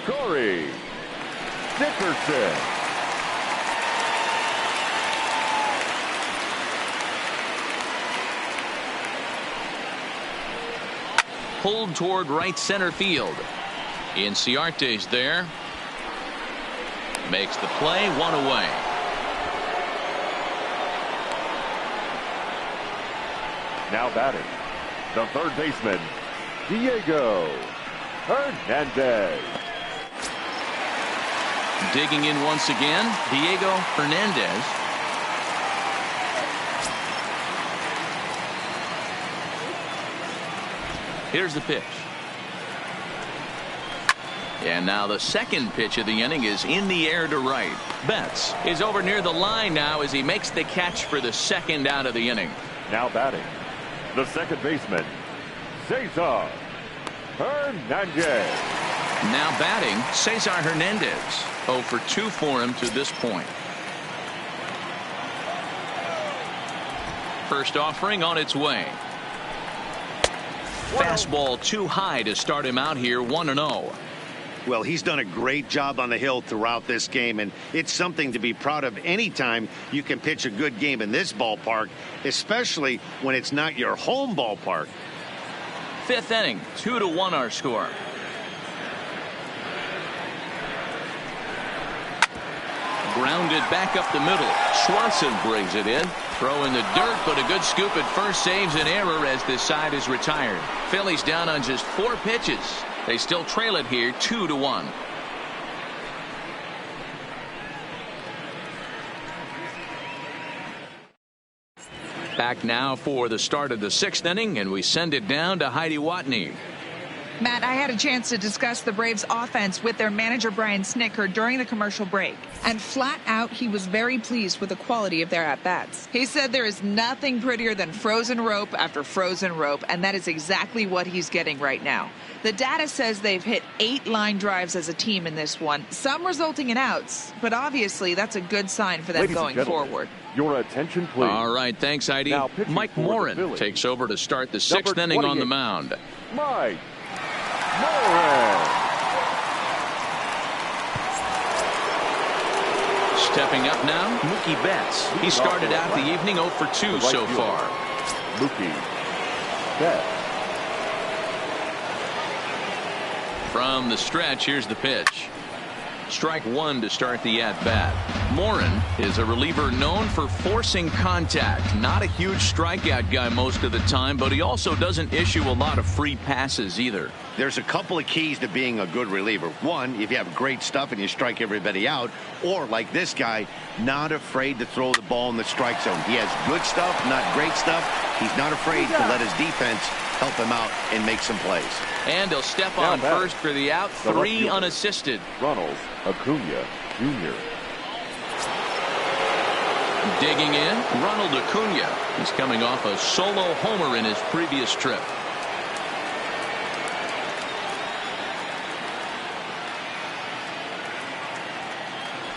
Corey Dickerson. Pulled toward right center field. Inciarte's there. Makes the play, 1 away. Now batting, the third baseman, Diego Hernandez. Digging in once again, Diego Hernandez. Here's the pitch. And now the second pitch of the inning is in the air to right. Betts is over near the line now as he makes the catch for the second out of the inning. Now batting, the second baseman, Cesar Hernandez. Now batting, Cesar Hernandez. 0 for 2 for him to this point. First offering on its way. Fastball too high to start him out here, 1-0. Well, he's done a great job on the hill throughout this game, and it's something to be proud of anytime you can pitch a good game in this ballpark, especially when it's not your home ballpark. 5th inning, 2-1 our score. Grounded back up the middle. Swanson brings it in. Throw in the dirt, but a good scoop at first saves an error as this side is retired. Phillies down on just 4 pitches. They still trail it here 2-1. Back now for the start of the 6th inning, and we send it down to Heidi Watney. Matt, I had a chance to discuss the Braves offense with their manager Brian Snitker during the commercial break. And flat out, he was very pleased with the quality of their at-bats. He said there is nothing prettier than frozen rope after frozen rope, and that is exactly what he's getting right now. The data says they've hit 8 line drives as a team in this one, some resulting in outs, but obviously that's a good sign for them going forward. Your attention, please. All right, thanks, Heidi. Mike Morin takes over to start the 6th inning on the mound. Mike Morin. Stepping up now, Mookie Betts. He started out the evening 0 for 2 so far. Mookie Betts. From the stretch, here's the pitch. Strike 1 to start the at-bat. Morin is a reliever known for forcing contact. Not a huge strikeout guy most of the time, but he also doesn't issue a lot of free passes either. There's a couple of keys to being a good reliever. One, if you have great stuff and you strike everybody out, or like this guy, not afraid to throw the ball in the strike zone. He has good stuff, not great stuff. He's not afraid to let his defense help him out and make some plays. And he'll step Now on batting, first for the out. the left 3 fielder, unassisted. Ronald Acuna Jr. Digging in, Ronald Acuna. He's coming off a solo homer in his previous trip.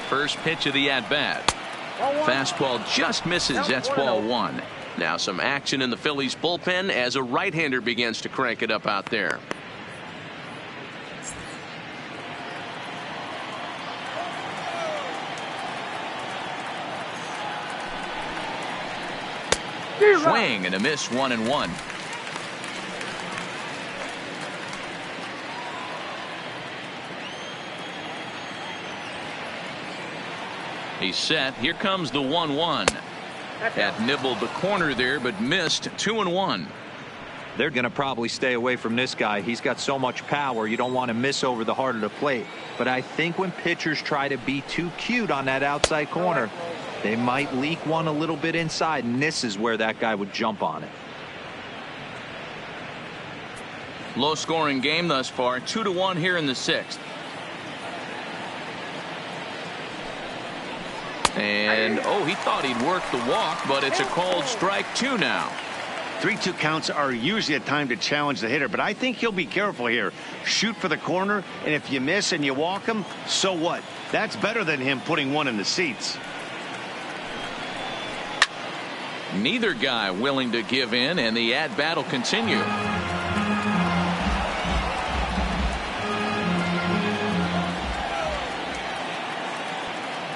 First pitch of the at-bat. Fastball just misses. That's ball 1. Now some action in the Phillies bullpen as a right-hander begins to crank it up out there. Swing and a miss, 1-1. He's set. Here comes the 1-1. Had nibbled the corner there, but missed. 2-1. They're going to probably stay away from this guy. He's got so much power. You don't want to miss over the heart of the plate. But I think when pitchers try to be too cute on that outside corner, they might leak one a little bit inside, and this is where that guy would jump on it. Low scoring game thus far. 2-1 here in the 6th. And he thought he'd work the walk, but it's a called strike 2 now. 3-2 counts are usually a time to challenge the hitter, but I think he'll be careful here. Shoot for the corner, and if you miss and you walk him, so what? That's better than him putting one in the seats. Neither guy willing to give in, and the at-bat will continue.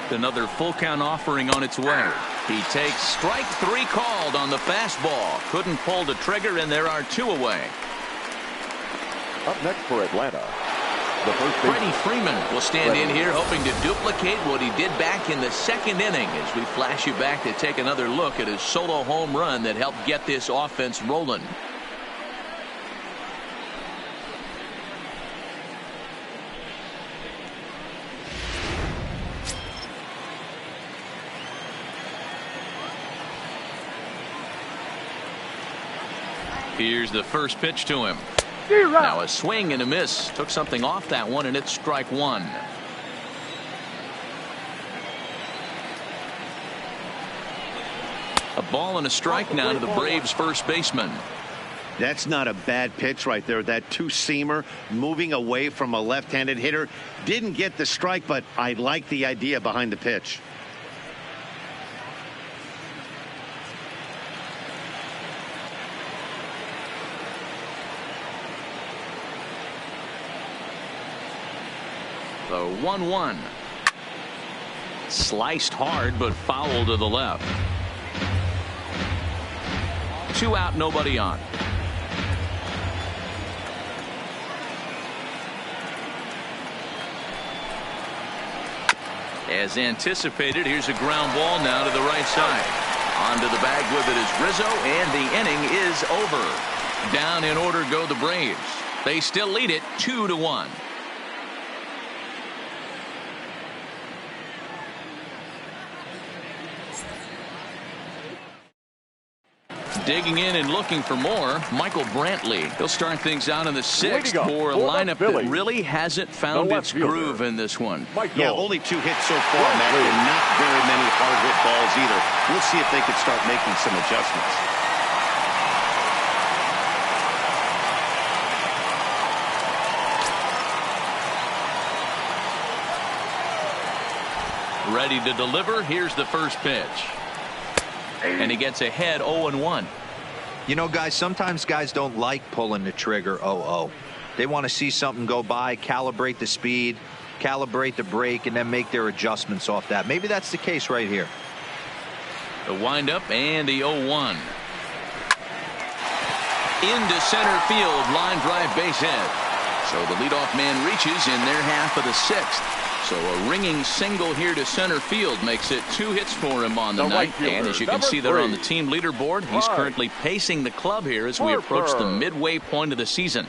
Another full count offering on its way. He takes strike 3 called on the fastball. Couldn't pull the trigger, and there are 2 away. Up next for Atlanta, the first Freddie baseman, Freeman will stand in here hoping to duplicate what he did back in the 2nd inning as we flash you back to take another look at his solo home run that helped get this offense rolling. Here's the first pitch to him. Now a swing and a miss. Took something off that one, and it's strike 1. A ball and a strike now to the Braves first baseman. That's not a bad pitch right there. That 2-seamer moving away from a left-handed hitter. Didn't get the strike, but I like the idea behind the pitch. The 1-1. Sliced hard, but foul to the left. 2 out, nobody on. As anticipated, here's a ground ball now to the right side. Onto the bag with it is Rizzo, and the inning is over. Down in order go the Braves. They still lead it 2-1. Digging in and looking for more, Michael Brantley. He'll start things out in the 6th for a lineup that really hasn't found its groove in this one. Yeah, only 2 hits so far, Matt, and not very many hard hit balls either. We'll see if they can start making some adjustments. Ready to deliver. Here's the first pitch. And he gets ahead 0-1. You know, guys, sometimes guys don't like pulling the trigger 0-0. They want to see something go by, calibrate the speed, calibrate the brake, and then make their adjustments off that. Maybe that's the case right here. The windup and the 0-1. Into center field, line drive base hit. So the leadoff man reaches in their half of the 6th. So a ringing single here to center field makes it 2 hits for him on the night. And as you can see there on the team leaderboard, he's currently pacing the club here as we approach the midway point of the season.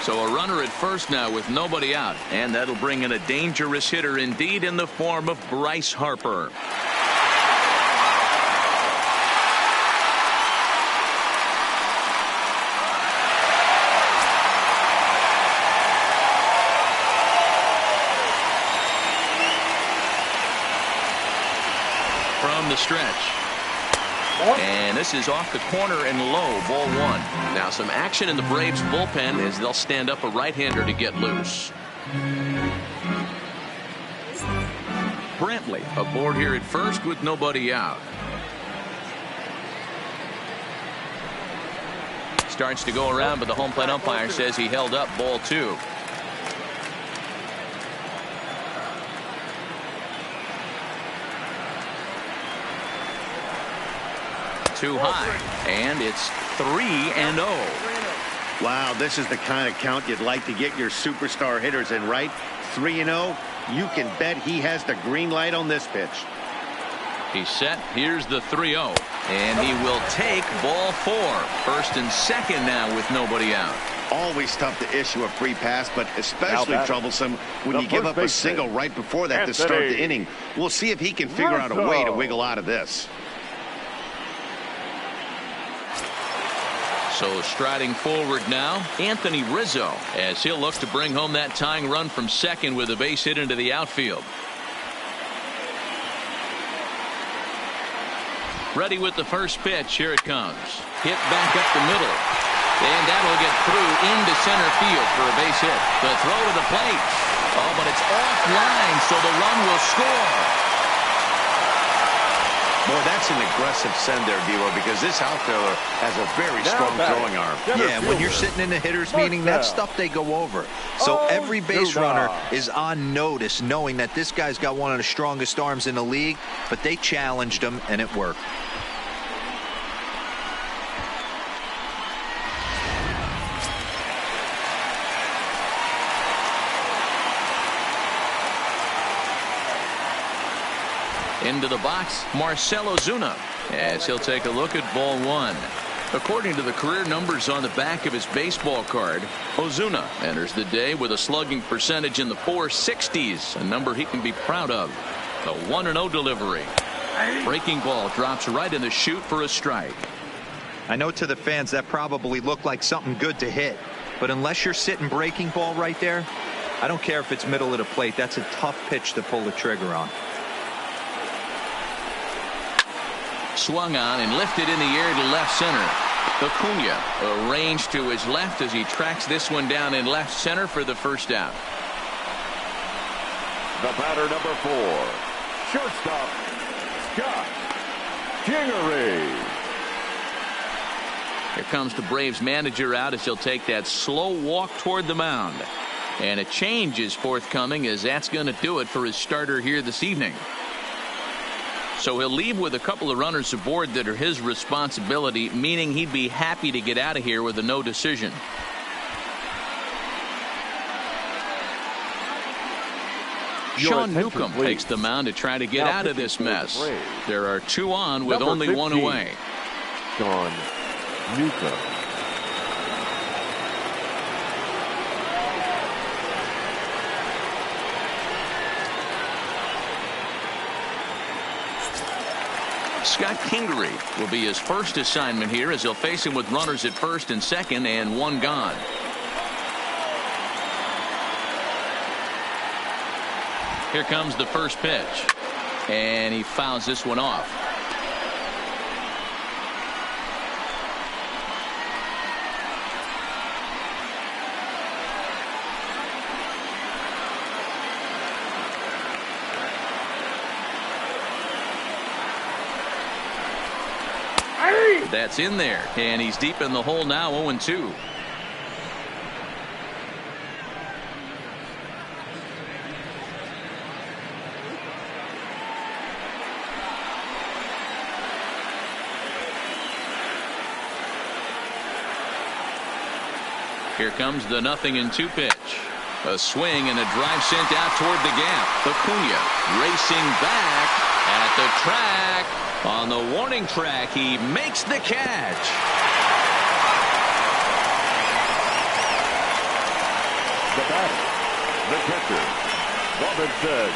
So a runner at first now with nobody out, and that'll bring in a dangerous hitter indeed in the form of Bryce Harper. From the stretch. And this is off the corner and low, ball one. Now some action in the Braves bullpen as they'll stand up a right-hander to get loose. Brantley aboard here at first with nobody out. Starts to go around, but the home plate umpire says he held up, ball two. Too high, and it's 3-0. Wow, this is the kind of count you'd like to get your superstar hitters in, right? 3-0. You can bet he has the green light on this pitch. He's set. Here's the 3-0, and he will take ball four. First and second now with nobody out. Always tough to issue a free pass, but especially troublesome when you give up a single right before that to start the inning. We'll see if he can figure out a way to wiggle out of this. So striding forward now, Anthony Rizzo, as he'll look to bring home that tying run from second with a base hit into the outfield. Ready with the first pitch. Here it comes. Hit back up the middle. And that'll get through into center field for a base hit. The throw to the plate. Oh, but it's offline, so the run will score. Boy, that's an aggressive send there, D'Lo, because this outfielder has a very strong throwing arm. Yeah, when you're sitting in a hitter's meeting, that's stuff they go over. So every base runner is on notice, knowing that this guy's got one of the strongest arms in the league, but they challenged him, and it worked. Into the box, Marcell Ozuna, as he'll take a look at ball one. According to the career numbers on the back of his baseball card, Ozuna enters the day with a slugging percentage in the 460s, a number he can be proud of. The 1-0 delivery. Breaking ball drops right in the chute for a strike. I know to the fans that probably looked like something good to hit, but unless you're sitting breaking ball right there, I don't care if it's middle of the plate. That's a tough pitch to pull the trigger on. Swung on and lifted in the air to left center. Acuna arranged to his left as he tracks this one down in left center for the first out. The batter, number 4, shortstop, Scott Kingery. Here comes the Braves manager out as he'll take that slow walk toward the mound. And a change is forthcoming, as that's going to do it for his starter here this evening. So he'll leave with a couple of runners aboard that are his responsibility, meaning he'd be happy to get out of here with a no decision. Sean Newcomb takes the mound to try to get out of this mess. There are 2 on with only 1 away. Sean Newcomb. Scott Kingery will be his first assignment here, as he'll face him with runners at first and second and 1 gone. Here comes the first pitch, and he fouls this one off. That's in there, and he's deep in the hole now, 0-2. Here comes the 0-2 pitch. A swing and a drive sent out toward the gap. Acuna racing back at the track. On the warning track, he makes the catch. catcher, Robinson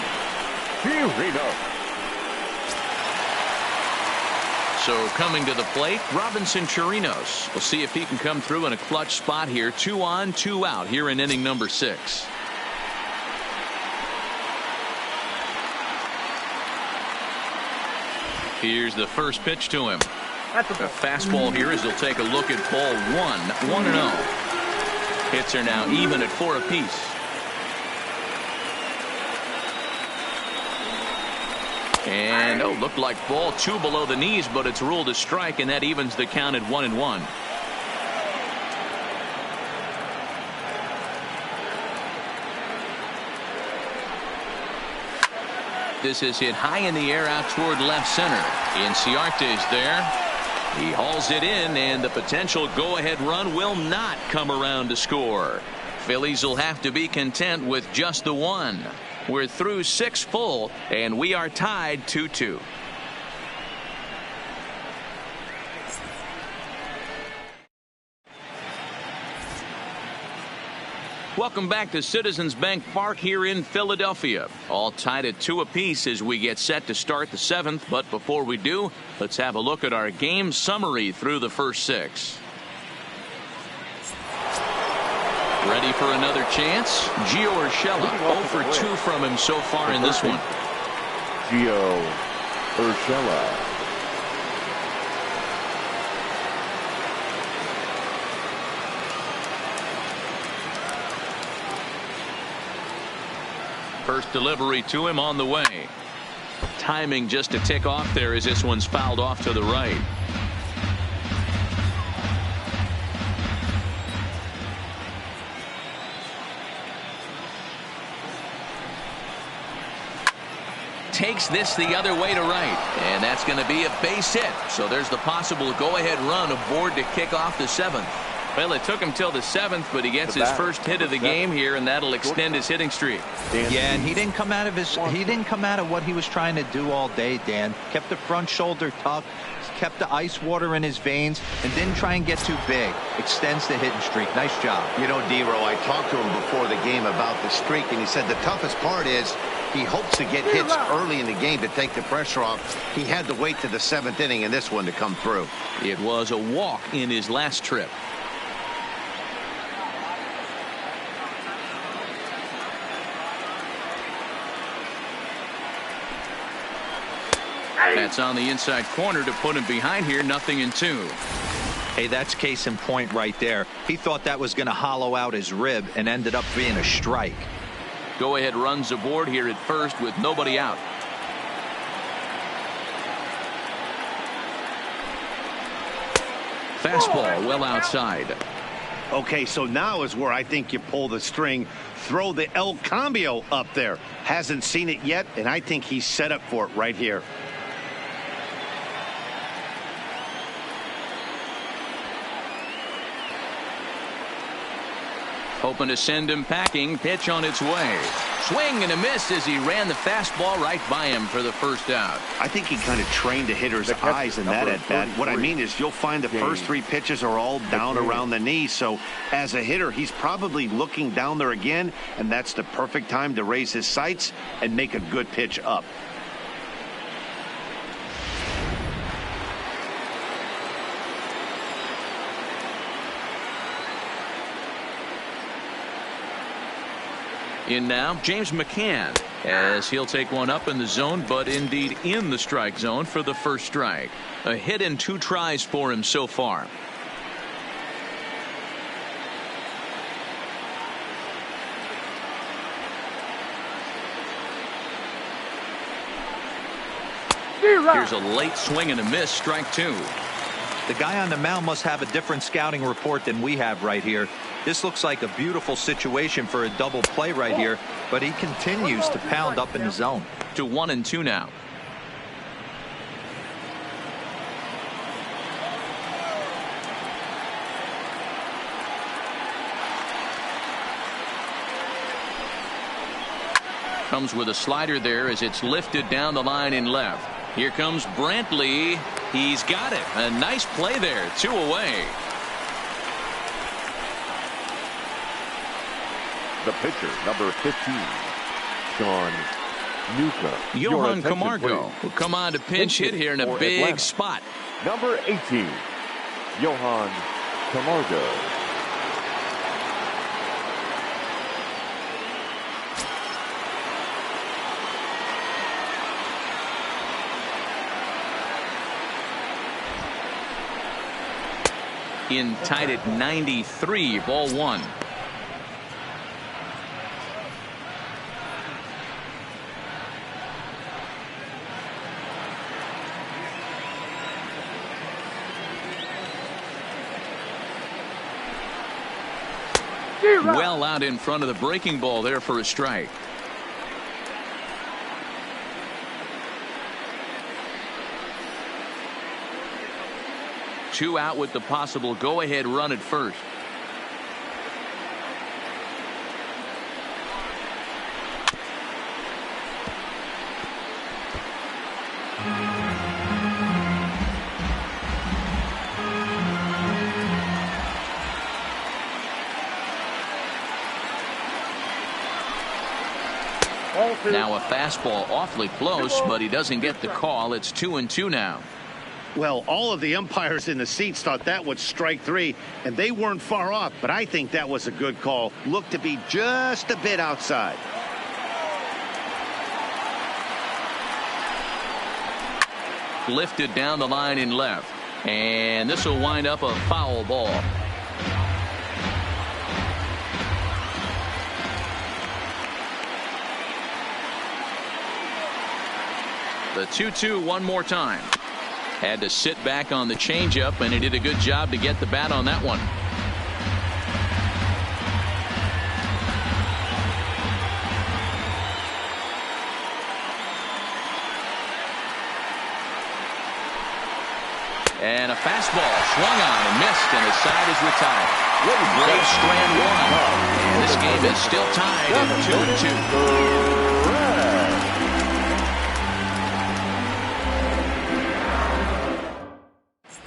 Chirinos. So coming to the plate, Robinson Chirinos. We'll see if he can come through in a clutch spot here. 2 on, 2 out here in inning number 6. Here's the first pitch to him. A fastball here as he'll take a look at ball 1. 1-0. Hits are now even at 4 apiece. And looked like ball 2 below the knees, but it's ruled a strike, and that evens the count at 1-1. This is hit high in the air out toward left center. Inciarte's there. He hauls it in, and the potential go-ahead run will not come around to score. Phillies will have to be content with just the 1. We're through 6 full, and we are tied 2-2. Welcome back to Citizens Bank Park here in Philadelphia. All tied at 2 apiece as we get set to start the 7th. But before we do, let's have a look at our game summary through the first 6. Ready for another chance? Gio Urshela 0 for 2 from him so far in this one. Gio Urshela. First delivery to him on the way. Timing just to tick off there as this one's fouled off to the right. Takes this the other way to right, and that's going to be a base hit. So there's the possible go-ahead run aboard to kick off the 7th. Well, it took him till the 7th, but he gets his first hit of the game here, and that'll extend his hitting streak. Yeah, and he didn't come out of what he was trying to do all day, Dan. Kept the front shoulder tucked, kept the ice water in his veins, and didn't try and get too big. Extends the hitting streak. Nice job. You know, D-Row, I talked to him before the game about the streak, and he said the toughest part is he hopes to get hits early in the game to take the pressure off. He had to wait to the 7th inning in this one to come through. It was a walk in his last trip. That's on the inside corner to put him behind here. 0-2. Hey, that's case in point right there. He thought that was going to hollow out his rib and ended up being a strike. Go ahead runs aboard here at first with nobody out. Fastball well outside. Okay, so now is where I think you pull the string. Throw the El Cambio up there. Hasn't seen it yet, and I think he's set up for it right here. Hoping to send him packing. Pitch on its way. Swing and a miss as he ran the fastball right by him for the first out. I think he kind of trained the hitter's eyes in that at bat. What I mean is you'll find the first 3 pitches are all down around the knee. So as a hitter, he's probably looking down there again, and that's the perfect time to raise his sights and make a good pitch up. In now, James McCann, as he'll take one up in the zone, but indeed in the strike zone for the first strike. A hit in 2 tries for him so far. Here's a late swing and a miss, strike 2. The guy on the mound must have a different scouting report than we have right here. This looks like a beautiful situation for a double play right here, but he continues to pound up in the zone. To 1-2 now. Comes with a slider there as it's lifted down the line in left. Here comes Brantley. He's got it. A nice play there. 2 away. The pitcher, number 15, Sean Newcomb. Johan Camargo will come on to pinch hit here in a big Atlanta. spot. Number 18, Johan Camargo. In tied at 93, ball one. Well out in front of the breaking ball there for a strike. Two out with the possible go-ahead run at first. Now a fastball awfully close, but he doesn't get the call. It's 2-2 now. Well, all of the umpires in the seats thought that was strike three, and they weren't far off, but I think that was a good call. Looked to be just a bit outside. Lifted down the line in left, and this will wind up a foul ball. The 2-2 one more time. Had to sit back on the changeup, and he did a good job to get the bat on that one. And a fastball swung on and missed, and his side is retired. Braves strand one, and this game is still tied at 2-2.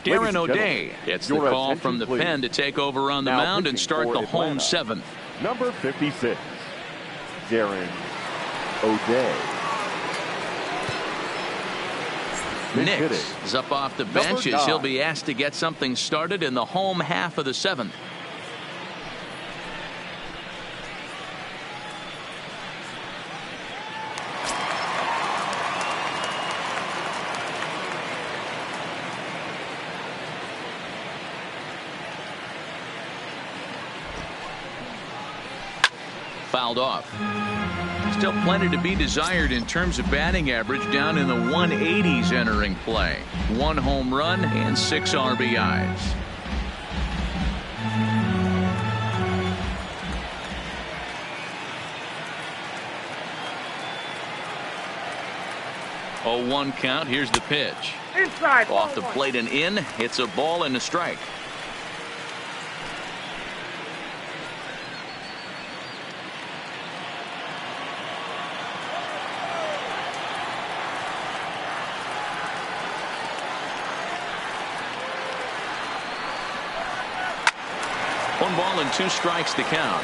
Darren O'Day gets the call from the pen to take over on the mound and start the home seventh. Number 56, Darren O'Day. Nix is up off the bench as he'll be asked to get something started in the home half of the seventh. Fouled off. Still plenty to be desired in terms of batting average, down in the 180s entering play. 1 home run and 6 RBIs. Oh, 1 count. Here's the pitch. Inside. Off the plate and in. It's a ball and a strike. One ball and 2 strikes to count.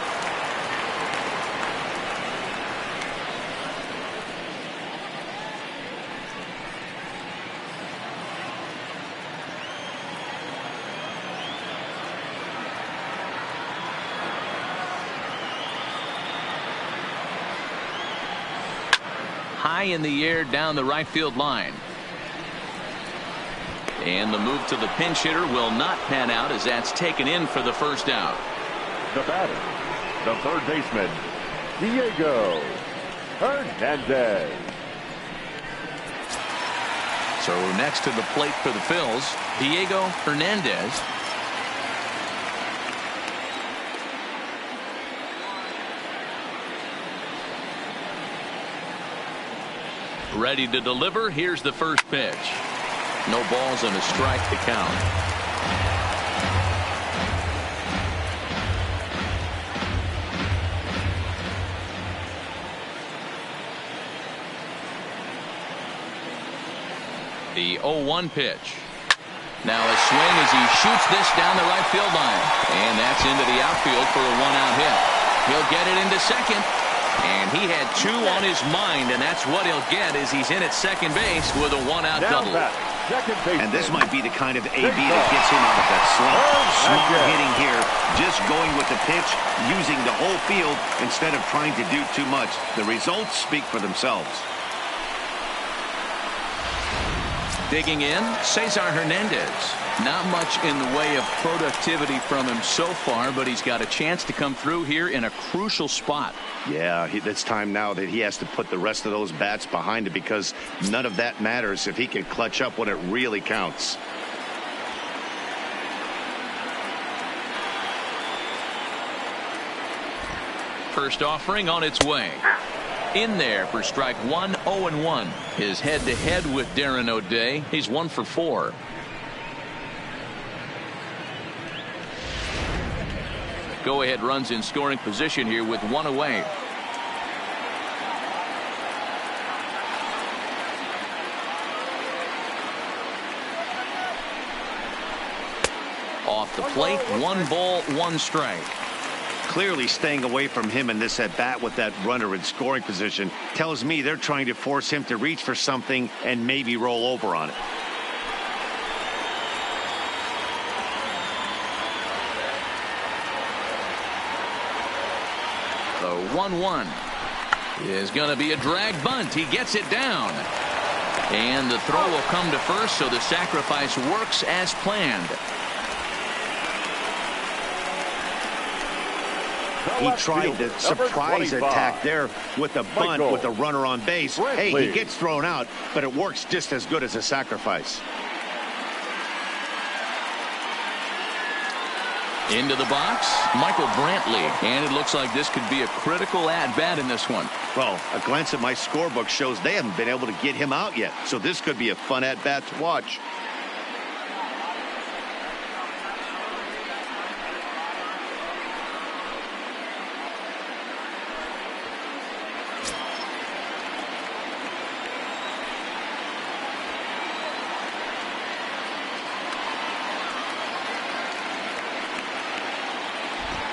High in the air down the right field line. And the move to the pinch hitter will not pan out as that's taken in for the first out. The batter, the third baseman, Diego Hernandez. So next to the plate for the Phillies, Diego Hernandez. Ready to deliver. Here's the first pitch. No balls and a strike to count. The 0-1 pitch. Now a swing as he shoots this down the right field line. And that's into the outfield for a 1-out hit. He'll get it into second. And he had 2 on his mind, and that's what he'll get as he's in at second base with a 1-out double. And this might be the kind of AB that gets him out of that slump. Smart hitting here, just going with the pitch, using the whole field instead of trying to do too much. The results speak for themselves. Digging in, Cesar Hernandez. Not much in the way of productivity from him so far, but he's got a chance to come through here in a crucial spot. Yeah, it's time now that he has to put the rest of those bats behind it, because none of that matters if he can clutch up when it really counts. First offering on its way. In there for strike 1, 0-1. His head-to-head with Darren O'Day. He's 1 for 4. Go-ahead runs in scoring position here with 1 away. Off the plate, 1 ball, 1 strike. Clearly staying away from him in this at-bat with that runner in scoring position tells me they're trying to force him to reach for something and maybe roll over on it. The 1-1 is going to be a drag bunt. He gets it down. And the throw will come to first, so the sacrifice works as planned. He tried the surprise attack there with a bunt with a runner on base. Hey, he gets thrown out, but it works just as good as a sacrifice. Into the box, Michael Brantley. And it looks like this could be a critical at-bat in this one. Well, a glance at my scorebook shows they haven't been able to get him out yet. So this could be a fun at-bat to watch.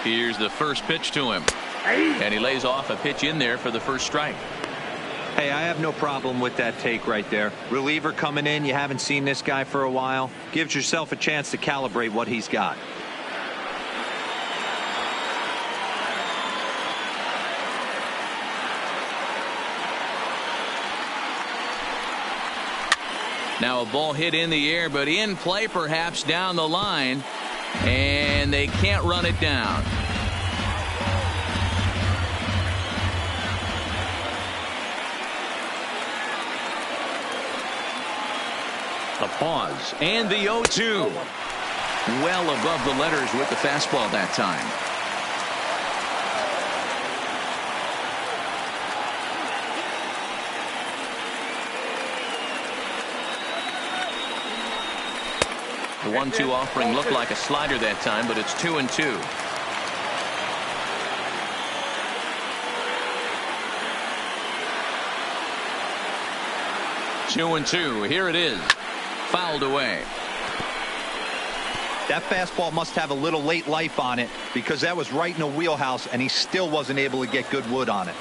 Here's the first pitch to him. And he lays off a pitch in there for the first strike. Hey, I have no problem with that take right there. Reliever coming in. You haven't seen this guy for a while. Gives yourself a chance to calibrate what he's got. Now a ball hit in the air, but in play perhaps down the line. And they can't run it down. A pause and the 0-2. Well above the letters with the fastball that time. The 1-2 offering looked like a slider that time, but it's 2-2. Two and two. Here it is. Fouled away. That fastball must have a little late life on it, because that was right in the wheelhouse and he still wasn't able to get good wood on it.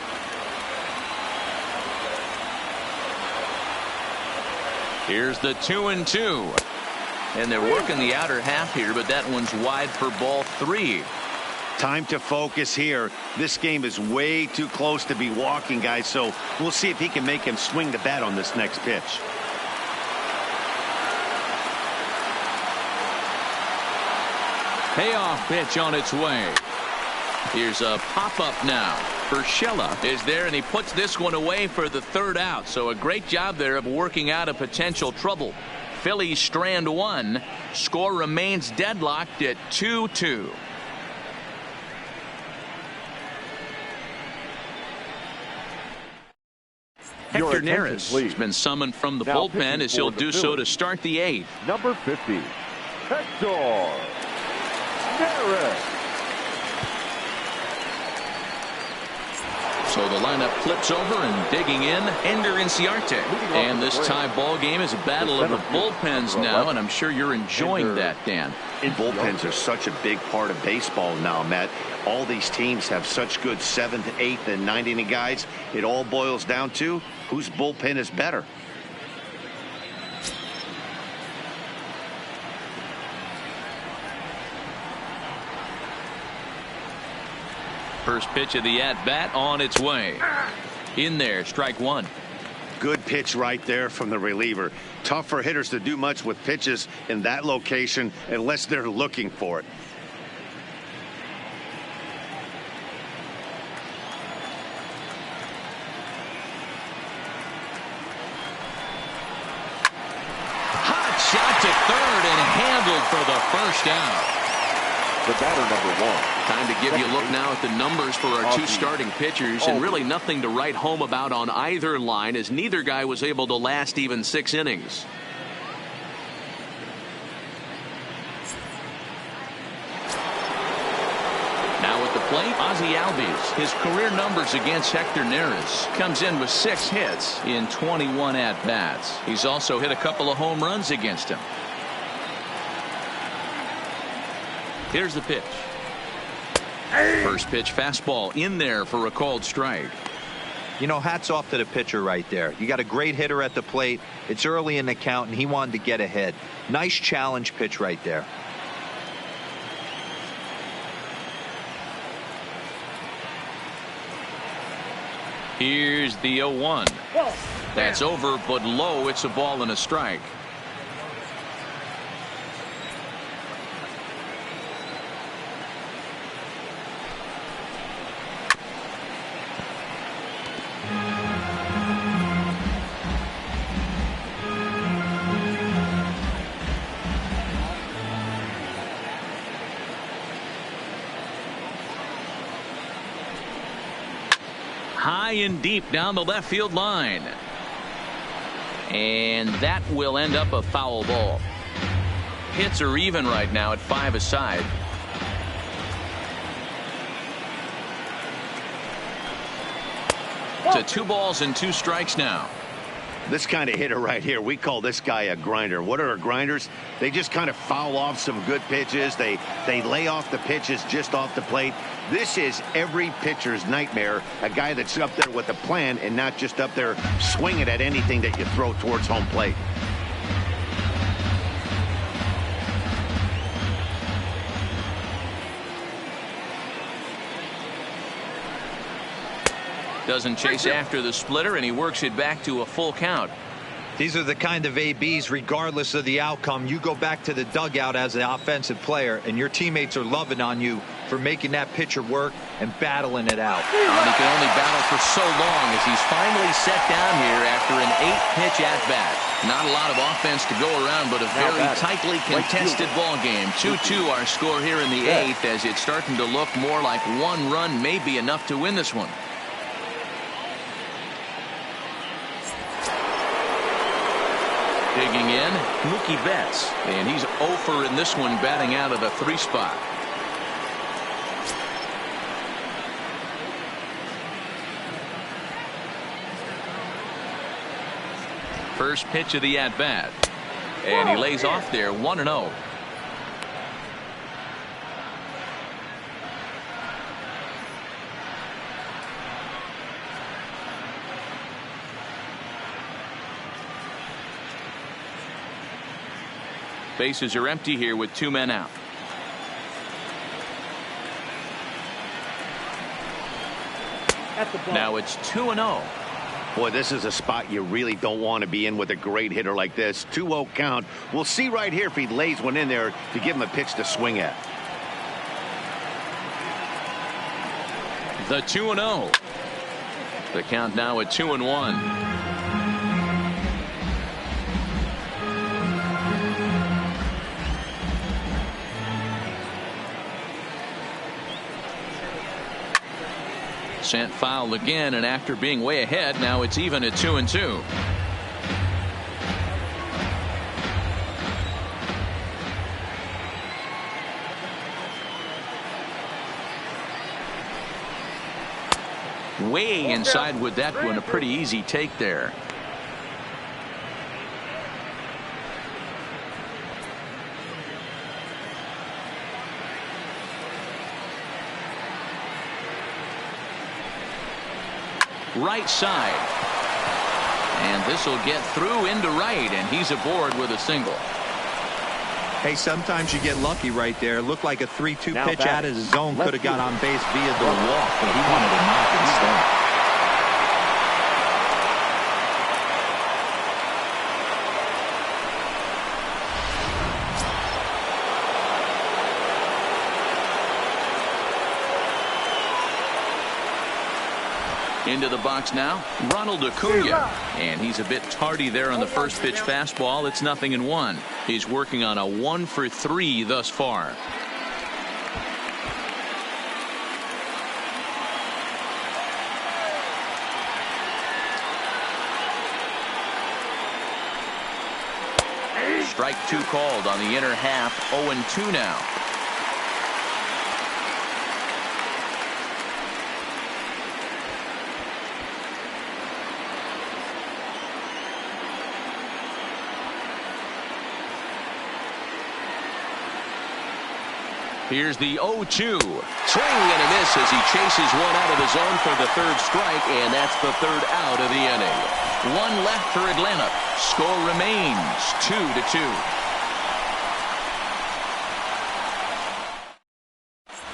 Here's the 2-2. And they're working the outer half here, but that one's wide for ball 3. Time to focus here. This game is way too close to be walking, guys, so we'll see if he can make him swing the bat on this next pitch. Payoff pitch on its way. Here's a pop-up now. Urshela is there, and he puts this one away for the 3rd out. So a great job there of working out a potential trouble. Phillies strand 1. Score remains deadlocked at 2-2. Hector Neris has been summoned from the bullpen as he'll do so to start the 8th. Number 50, Hector Neris. So the lineup flips over and digging in, Ender Inciarte. And this tie ball game is a battle of the bullpens now, and I'm sure you're enjoying that, Dan. Bullpens are such a big part of baseball now, Matt. All these teams have such good 7th, 8th, and 9th inning guys. It all boils down to whose bullpen is better. First pitch of the at-bat on its way. In there, strike one. Good pitch right there from the reliever. Tough for hitters to do much with pitches in that location unless they're looking for it. Hot shot to third and handled for the first out. The batter, number 1. Time to give you a look now at the numbers for our two starting pitchers, and really nothing to write home about on either line, as neither guy was able to last even 6 innings. Now at the plate, Ozzie Albies. His career numbers against Hector Neris comes in with 6 hits in 21 at-bats. He's also hit a couple of home runs against him. Here's the pitch. First pitch fastball in there for a called strike. You know, hats off to the pitcher right there. You got a great hitter at the plate. It's early in the count, and he wanted to get ahead. Nice challenge pitch right there. Here's the 0-1. That's over, but low. It's a ball and a strike. High and deep down the left field line. And that will end up a foul ball. Hits are even right now at 5 aside. To 2 balls and 2 strikes now. This kind of hitter right here, we call this guy a grinder. What are grinders? They just kind of foul off some good pitches. They lay off the pitches just off the plate. This is every pitcher's nightmare. A guy that's up there with a plan and not just up there swinging at anything that you throw towards home plate. Doesn't chase after the splitter, and he works it back to a full count. These are the kind of ABs, regardless of the outcome, you go back to the dugout as an offensive player, and your teammates are loving on you for making that pitcher work and battling it out. And he can only battle for so long as he's finally set down here after an 8-pitch at-bat. Not a lot of offense to go around, but a very tightly contested ball game. 2-2 our score here in the 8th, as it's starting to look more like 1 run may be enough to win this one. Digging in, Mookie Betts, and he's 0 for in this one, batting out of the 3 spot. First pitch of the at-bat, and he lays off there 1-0. Bases are empty here with 2 men out. Now it's 2-0. Boy, this is a spot you really don't want to be in with a great hitter like this. 2-0 count. We'll see right here if he lays one in there to give him a pitch to swing at. The 2-0. The count now at 2-1. Sent foul again, and after being way ahead, now it's even at 2-2. Way inside with that one. A pretty easy take there. Right side. And this will get through into right, and he's aboard with a single. Hey, sometimes you get lucky right there. Looked like a 3-2 Now pitch back. out of his zone. Left Could have got field. on base via the walk, but he wanted to knock instead. Into the box now, Ronald Acuna, and he's a bit tardy there on the first pitch fastball. It's 0-1. He's working on a 1-for-3 thus far. Strike 2 called on the inner half. 0-2 now. Here's the 0-2. Swing and a miss as he chases one out of the zone for the third strike, and that's the third out of the inning. One left for Atlanta. Score remains 2-2.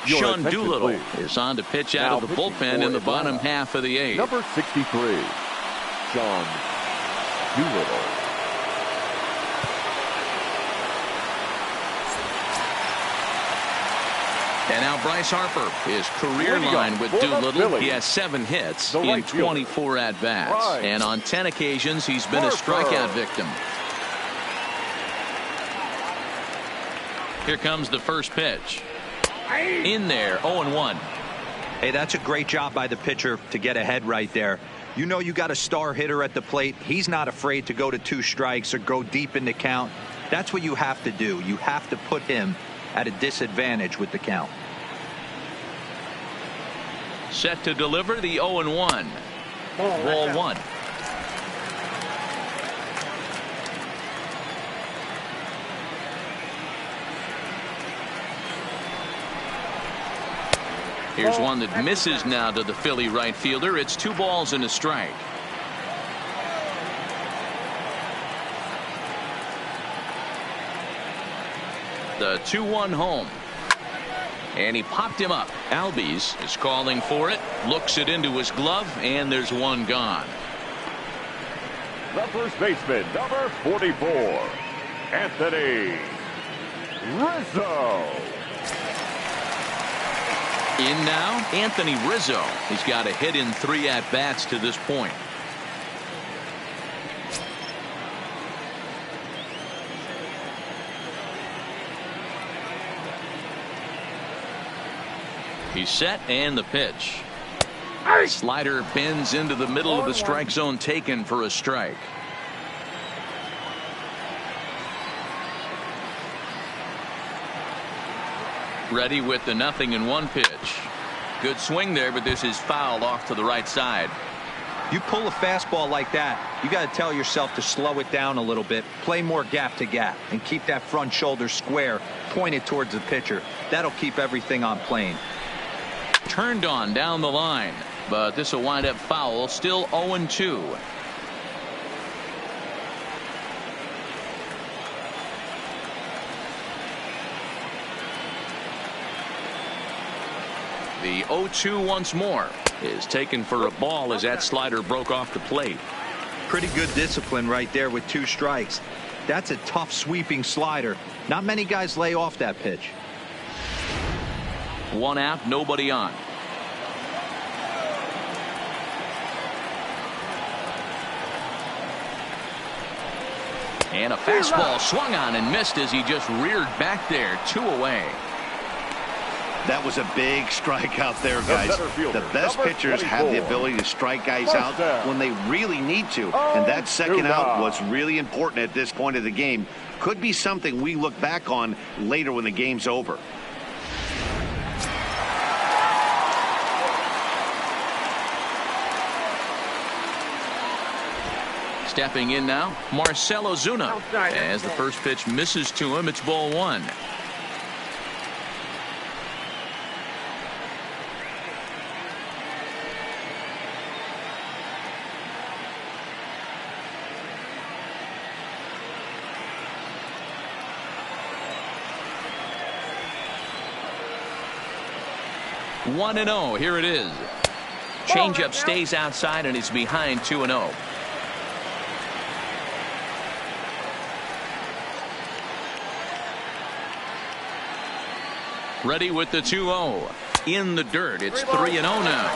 Sean Doolittle is on to pitch out of the bullpen in the bottom half of the eighth. Number 63, Sean Doolittle. And now Bryce Harper, his career line with Doolittle. He has 7 hits in 24 at-bats. And on 10 occasions, he's been a strikeout victim. Here comes the first pitch. In there, 0-1. Hey, that's a great job by the pitcher to get ahead right there. You know you got a star hitter at the plate. He's not afraid to go to 2 strikes or go deep in the count. That's what you have to do. You have to put him at a disadvantage with the count. Set to deliver the 0-1. Ball 1. Here's one that misses now to the Philly right fielder. It's 2 balls and a strike. The 2-1 home. And he popped him up. Albies is calling for it. Looks it into his glove, and there's one gone. The first baseman, number 44, Anthony Rizzo. In now, Anthony Rizzo. He's got a hit in 3 at-bats to this point. He's set, and the pitch. Slider bends into the middle of the strike zone, taken for a strike. Ready with the 0-1 pitch. Good swing there, but this is fouled off to the right side. You pull a fastball like that, you got to tell yourself to slow it down a little bit, play more gap to gap, and keep that front shoulder square pointed towards the pitcher. That'll keep everything on plane. Turned on down the line, but this will wind up foul. Still 0-2. The 0-2 once more is taken for a ball as that slider broke off the plate. Pretty good discipline right there with 2 strikes. That's a tough sweeping slider. Not many guys lay off that pitch. 1 out, nobody on. And a fastball swung on and missed as he just reared back there. 2 away. That was a big strikeout there, guys. The best pitchers have the ability to strike guys out when they really need to. And that second out was really important at this point of the game. Could be something we look back on later when the game's over. Stepping in now, Marcell Ozuna. As the first pitch misses to him, it's ball one. One and 0. Here it is. Changeup stays outside and he's behind 2-0. Ready with the 2-0. In the dirt. It's 3-0 now.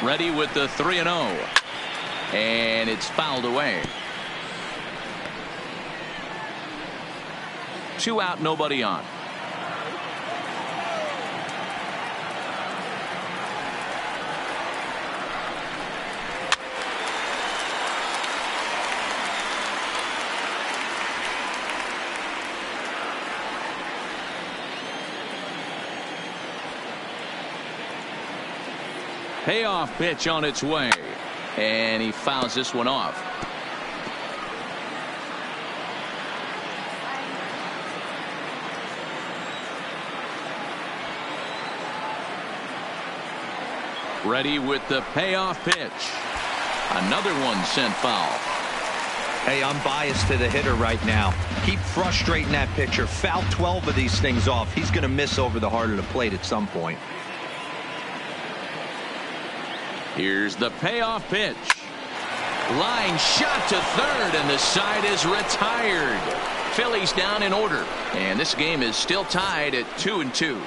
Ready with the 3-0. And it's fouled away. 2 out, nobody on. Payoff pitch on its way. And he fouls this one off. Ready with the payoff pitch. Another one sent foul. Hey, I'm biased to the hitter right now. Keep frustrating that pitcher. Foul 12 of these things off. He's going to miss over the heart of the plate at some point. Here's the payoff pitch. Line shot to third, and the side is retired. Phillies down in order, and this game is still tied at 2-2.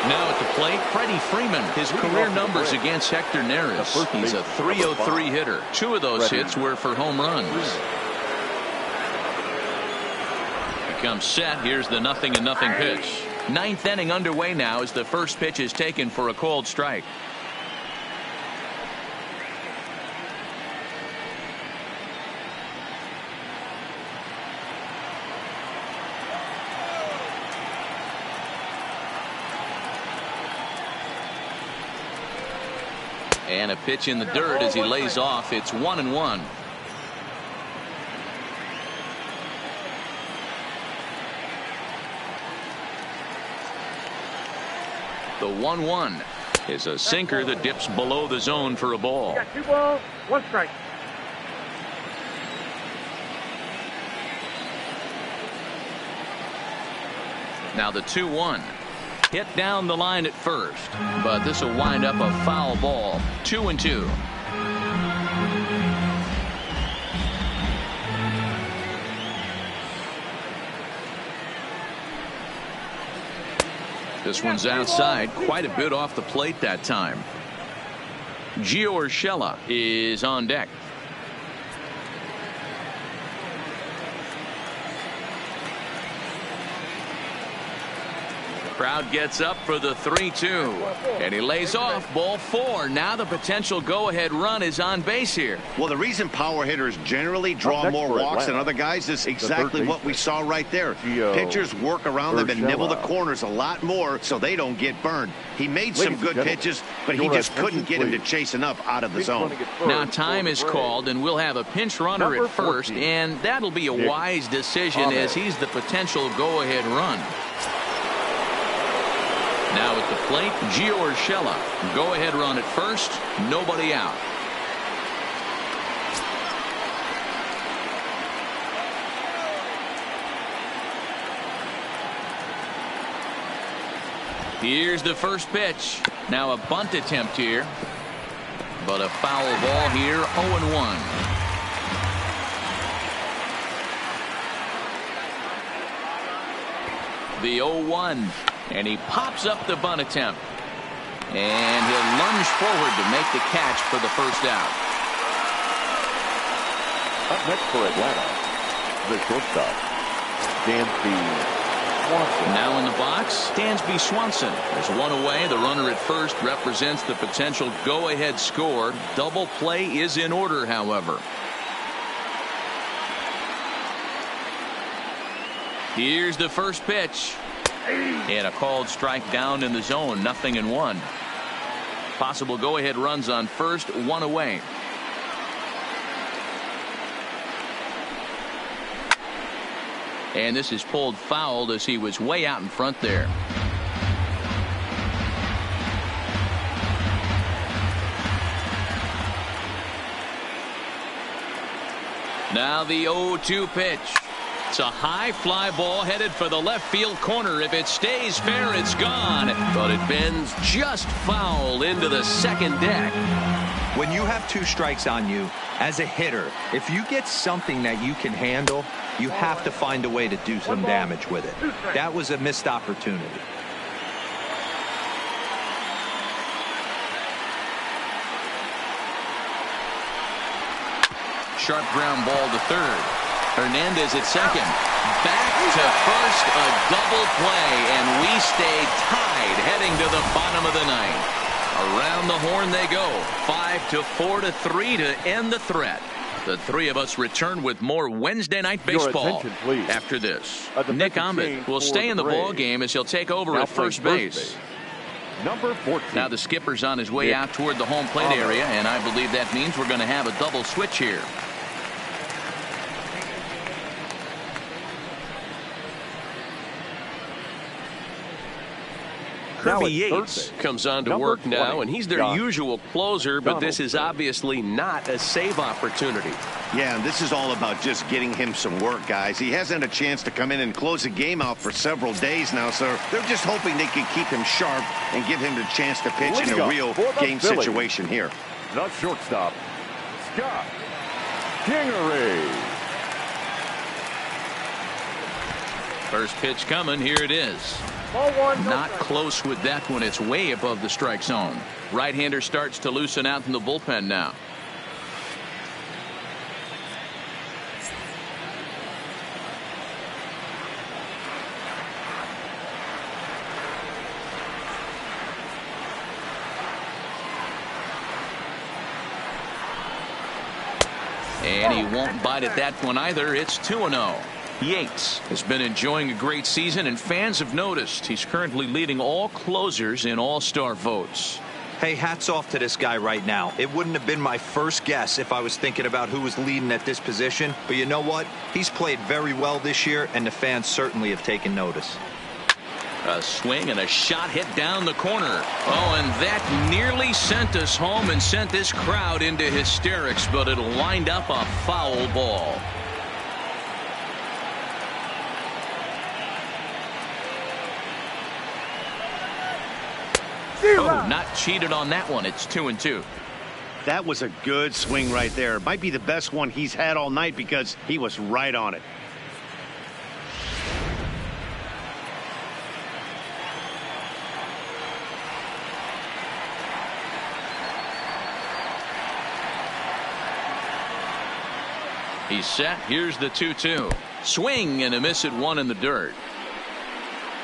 Now at the plate, Freddie Freeman. His career numbers against Hector Neris. He's a .303 hitter. 2 of those hits were for home runs. He comes set. Here's the 0-0 pitch. 9th inning underway now as the first pitch is taken for a called strike. And a pitch in the dirt as he lays off. It's 1-1. The 1-1 is a sinker that dips below the zone for a ball. You got 2 balls, 1 strike. Now the 2-1. Hit down the line at first, but this will wind up a foul ball. 2-2. This one's outside, quite a bit off the plate that time. Gio Urshela is on deck. Crowd gets up for the 3-2, and he lays off. Ball 4. Now the potential go-ahead run is on base here. Well, the reason power hitters generally draw more walks than other guys is exactly what we saw right there. Pitchers work around them and nibble the corners a lot more so they don't get burned. He made some good pitches, but he just couldn't get him to chase enough out of the zone. Now time is called, and we'll have a pinch runner at first, and that'll be a wise decision as he's the potential go-ahead run. Now at the plate, Gio Urshela. Go ahead run at first. Nobody out. Here's the first pitch. Now a bunt attempt here. But a foul ball here. 0-1. The 0-1. And he pops up the bunt attempt. And he'll lunge forward to make the catch for the first out. Up next for Atlanta, the shortstop, Dansby Swanson. Now in the box, Dansby Swanson. There's one away. The runner at first represents the potential go-ahead score. Double play is in order, however. Here's the first pitch. And a called strike down in the zone. 0-1. Possible go-ahead runs on first, one away. And this is pulled foul as he was way out in front there. Now the 0-2 pitch. It's a high fly ball headed for the left field corner. If it stays fair, it's gone. But it bends just foul into the second deck. When you have 2 strikes on you, as a hitter, if you get something that you can handle, you have to find a way to do some damage with it. That was a missed opportunity. Sharp ground ball to third. Hernandez at second. Back to first, a double play, and we stay tied heading to the bottom of the ninth. Around the horn they go. 5-4 to 3 to end the threat. The three of us return with more Wednesday night baseball after this. Nick Ahmed will stay in the ball game as he'll take over at first base. Number 14. Now the skipper's on his way out toward the home plate area, and I believe that means we're going to have a double switch here. Kirby Yates comes on to work now, and he's their usual closer, but this is obviously not a save opportunity. Yeah, and this is all about just getting him some work, guys. He hasn't had a chance to come in and close the game out for several days now, so they're just hoping they can keep him sharp and give him the chance to pitch in a real game situation here. The shortstop, Scott Kingery. First pitch coming. Here it is. Ball one, no Not strike. close with that one. It's way above the strike zone. Right-hander starts to loosen out in the bullpen now. And he won't bite at that one either. It's 2-0. Yates has been enjoying a great season, and fans have noticed he's currently leading all closers in all-star votes. Hey, hats off to this guy right now. It wouldn't have been my first guess if I was thinking about who was leading at this position. But you know what? He's played very well this year, and the fans certainly have taken notice. A swing and a shot hit down the corner. Oh, and that nearly sent us home and sent this crowd into hysterics, but it'll wind up a foul ball. Oh, not cheated on that one. It's 2-2. That was a good swing right there. Might be the best one he's had all night because he was right on it. He's set. Here's the 2-2. Swing and a miss at one in the dirt.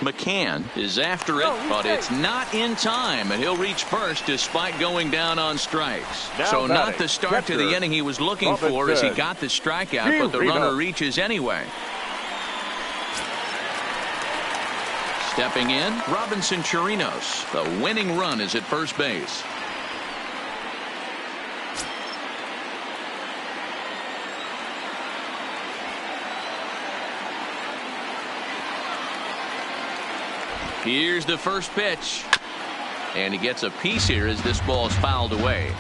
McCann is after it, but it's not in time, and he'll reach first despite going down on strikes. So not the start to the inning he was looking for as he got the strikeout, but the runner reaches anyway. Stepping in, Robinson Chirinos. The winning run is at first base. Here's the first pitch. And he gets a piece here as this ball is fouled away.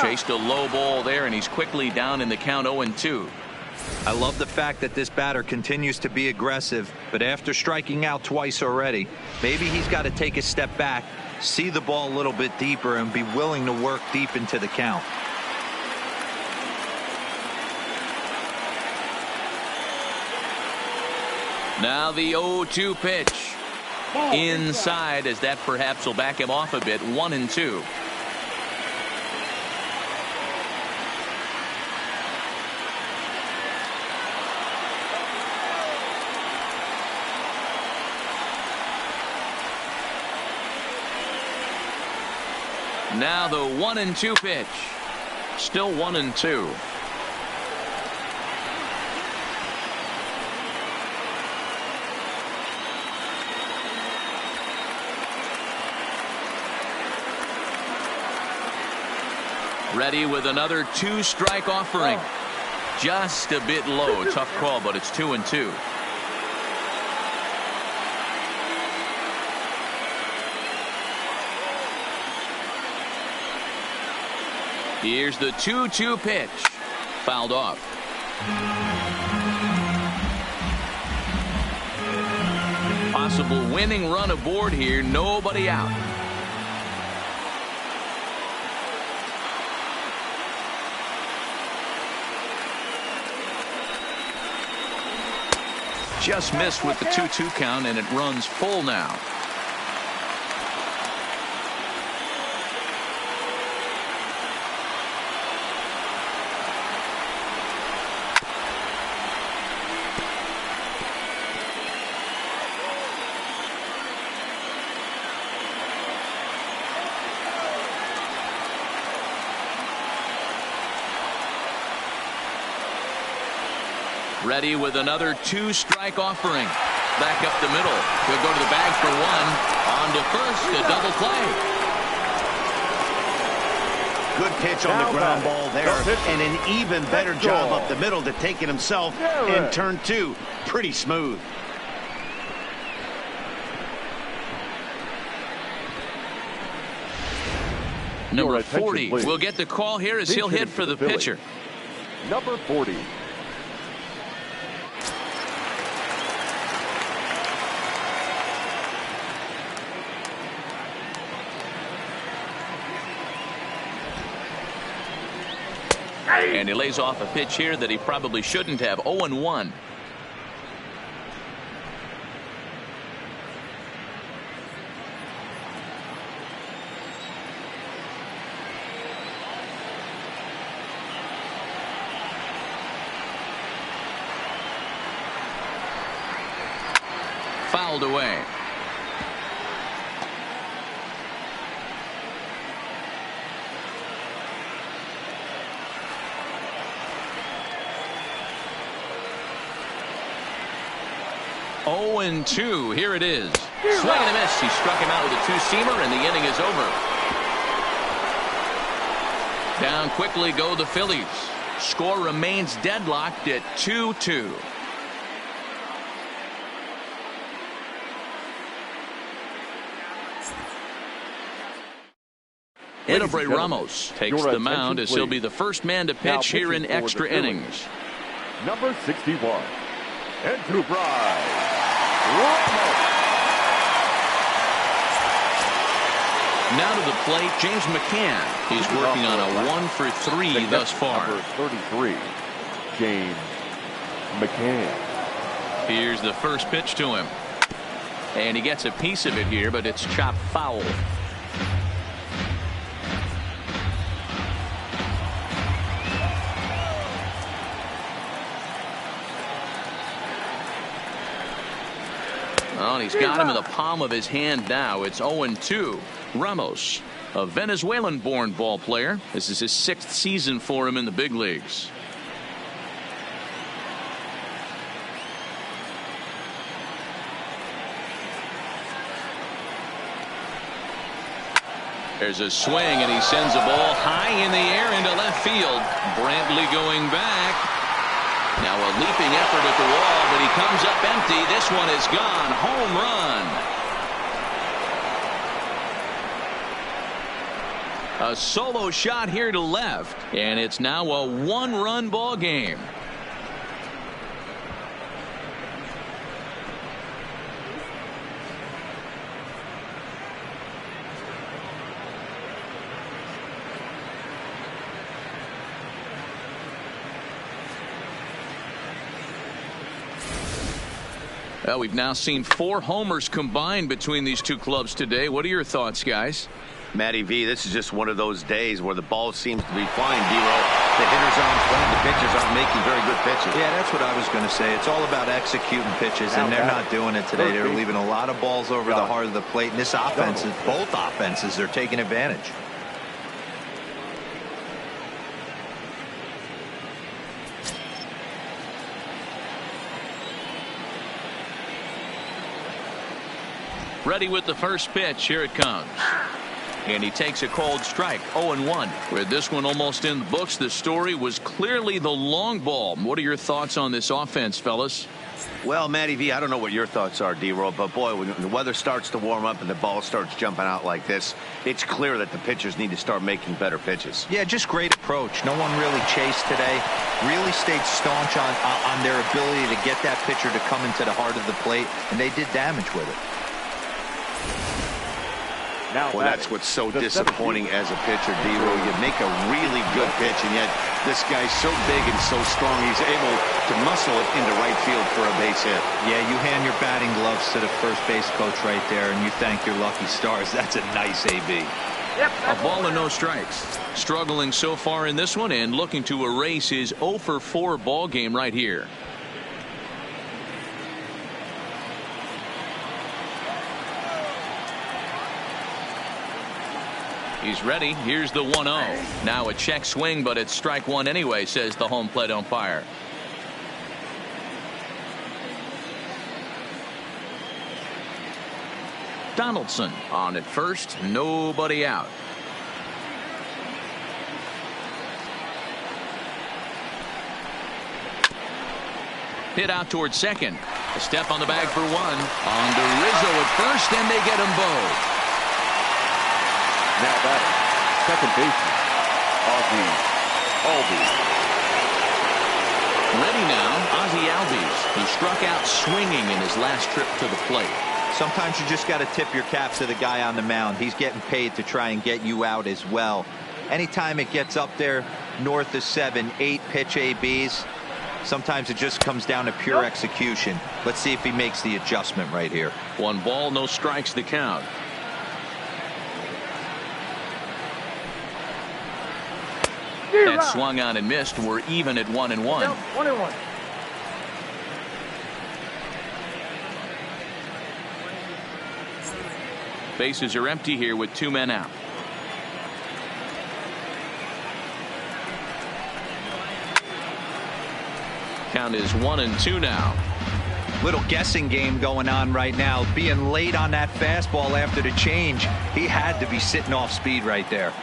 Chased a low ball there, and he's quickly down in the count 0-2. I love the fact that this batter continues to be aggressive, but after striking out twice already, maybe he's got to take a step back, see the ball a little bit deeper, and be willing to work deep into the count. Now the 0-2 pitch. Inside, as that perhaps will back him off a bit. 1-2. Now the 1-2 pitch. Still 1-2. Ready with another 2-strike offering. Just a bit low. Tough call, but it's 2-2. Here's the 2-2 pitch. Fouled off. Possible winning run aboard here. Nobody out. Just missed with the 2-2 count, and it runs full now. Ready with another 2-strike offering. Back up the middle. He'll go to the bag for one. On to first, a double play. Good pitch on the ground ball there, and an even better job up the middle to take it himself in turn 2. Pretty smooth. Number 40 will get the call here as he'll hit for the pitcher. Number 40. And he lays off a pitch here that he probably shouldn't have. 0-1. Fouled away. Oh, 0-2. Here it is. Swing and a miss. He struck him out with a 2-seamer, and the inning is over. Down quickly go the Phillies. Score remains deadlocked at 2-2. Edebray Ramos takes the mound as he'll be the first man to pitch here in extra innings. Number 61. Edebray Ramos. Now to the plate, James McCann. He's working on a 1-for-3 thus far. Number 33, James McCann. Here's the first pitch to him. And he gets a piece of it here, but it's chopped foul. Oh, and he's got him in the palm of his hand now. It's 0-2. Ramos, a Venezuelan-born ball player. This is his 6th season for him in the big leagues. There's a swing, and he sends a ball high in the air into left field. Brantley going back. Now a leaping effort at the wall, but he comes up empty. This one is gone. Home run. A solo shot here to left, and it's now a 1-run ball game. Well, we've now seen 4 homers combined between these two clubs today. What are your thoughts, guys? Matty V, this is just one of those days where the ball seems to be flying, D-Roll. The hitters aren't playing, the pitchers aren't making very good pitches. Yeah, that's what I was going to say. It's all about executing pitches, and they're not doing it today. They're leaving a lot of balls over the heart of the plate, and this offense, both offenses, are taking advantage. Ready with the first pitch. Here it comes. And he takes a cold strike. 0-1. With this one almost in the books, the story was clearly the long ball. What are your thoughts on this offense, fellas? Well, Matty V, I don't know what your thoughts are, D-Roll, but boy, when the weather starts to warm up and the ball starts jumping out like this, it's clear that the pitchers need to start making better pitches. Yeah, just great approach. No one really chased today. Really stayed staunch on their ability to get that pitcher to come into the heart of the plate, and they did damage with it. Well, that's what's so disappointing as a pitcher, D-Roll. You make a really good pitch, and yet this guy's so big and so strong, he's able to muscle it into right field for a base hit. Yeah, you hand your batting gloves to the first base coach right there, and you thank your lucky stars. That's a nice AB. A ball and no strikes. Struggling so far in this one and looking to erase his 0-for-4 ball game right here. He's ready. Here's the 1-0. Now a check swing, but it's strike one anyway, says the home plate umpire. Donaldson on at first. Nobody out. Hit out towards second. A step on the bag for one. On to Rizzo at first, and they get them both. Now batting, second baseman, Ozzie Albies. Ready now, Ozzie Albies, who struck out swinging in his last trip to the plate. Sometimes you just got to tip your cap to the guy on the mound. He's getting paid to try and get you out as well. Anytime it gets up there north of 7, 8 pitch ABs, sometimes it just comes down to pure execution. Let's see if he makes the adjustment right here. 1 ball, no strikes the count. That swung on and missed. We're even at 1-1. 1-1. Bases are empty here with 2 men out. Count is 1-2 now. Little guessing game going on right now. Being late on that fastball after the change, he had to be sitting off speed right there.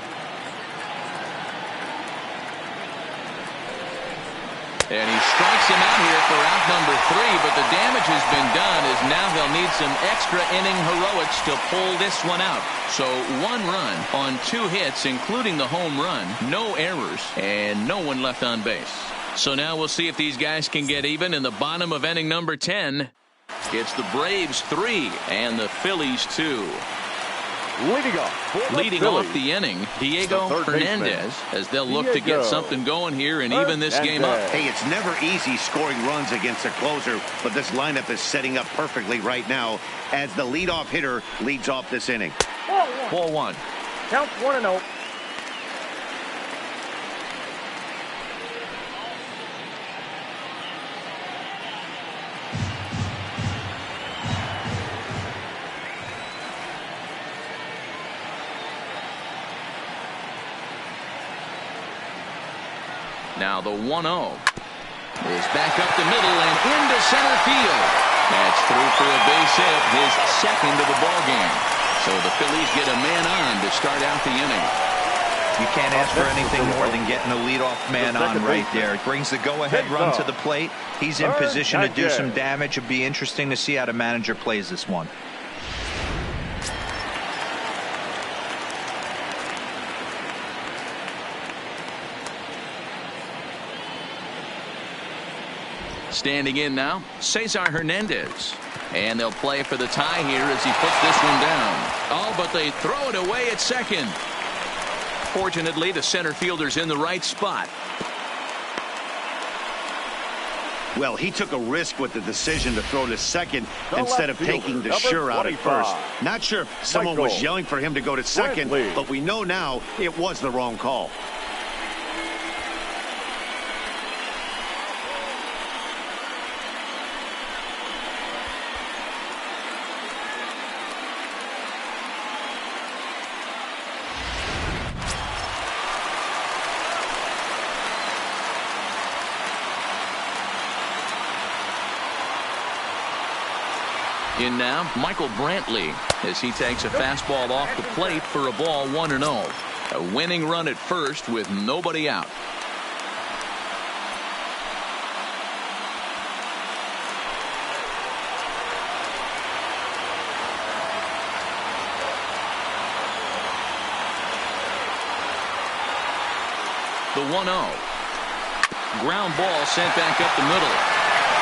And he strikes him out here for out number 3, but the damage has been done as now they'll need some extra inning heroics to pull this one out. So 1 run on 2 hits, including the home run, no errors, and no one left on base. So now we'll see if these guys can get even in the bottom of inning number 10. It's the Braves 3 and the Phillies 2. Leading off the inning, Diego Hernandez, as they'll look to get something going here and even this game up. Hey, it's never easy scoring runs against a closer, but this lineup is setting up perfectly right now as the leadoff hitter leads off this inning. Ball 1. Count 1-0. Now the 1-0 is back up the middle and into center field. That's through for a base hit, his second of the ball game. So the Phillies get a man on to start out the inning. You can't ask for anything more than getting a leadoff man on right there. It brings the go-ahead run to the plate. He's in position to do some damage. It'd be interesting to see how the manager plays this one. Standing in now, Cesar Hernandez. And they'll play for the tie here as he puts this one down. Oh, but they throw it away at second. Fortunately, the center fielder's in the right spot. Well, he took a risk with the decision to throw to second instead of taking the sure out at first. Not sure if someone was yelling for him to go to second, but we know now it was the wrong call. In now, Michael Brantley, as he takes a fastball off the plate for a ball 1-0. A winning run at first with nobody out. The 1-0. Ground ball sent back up the middle.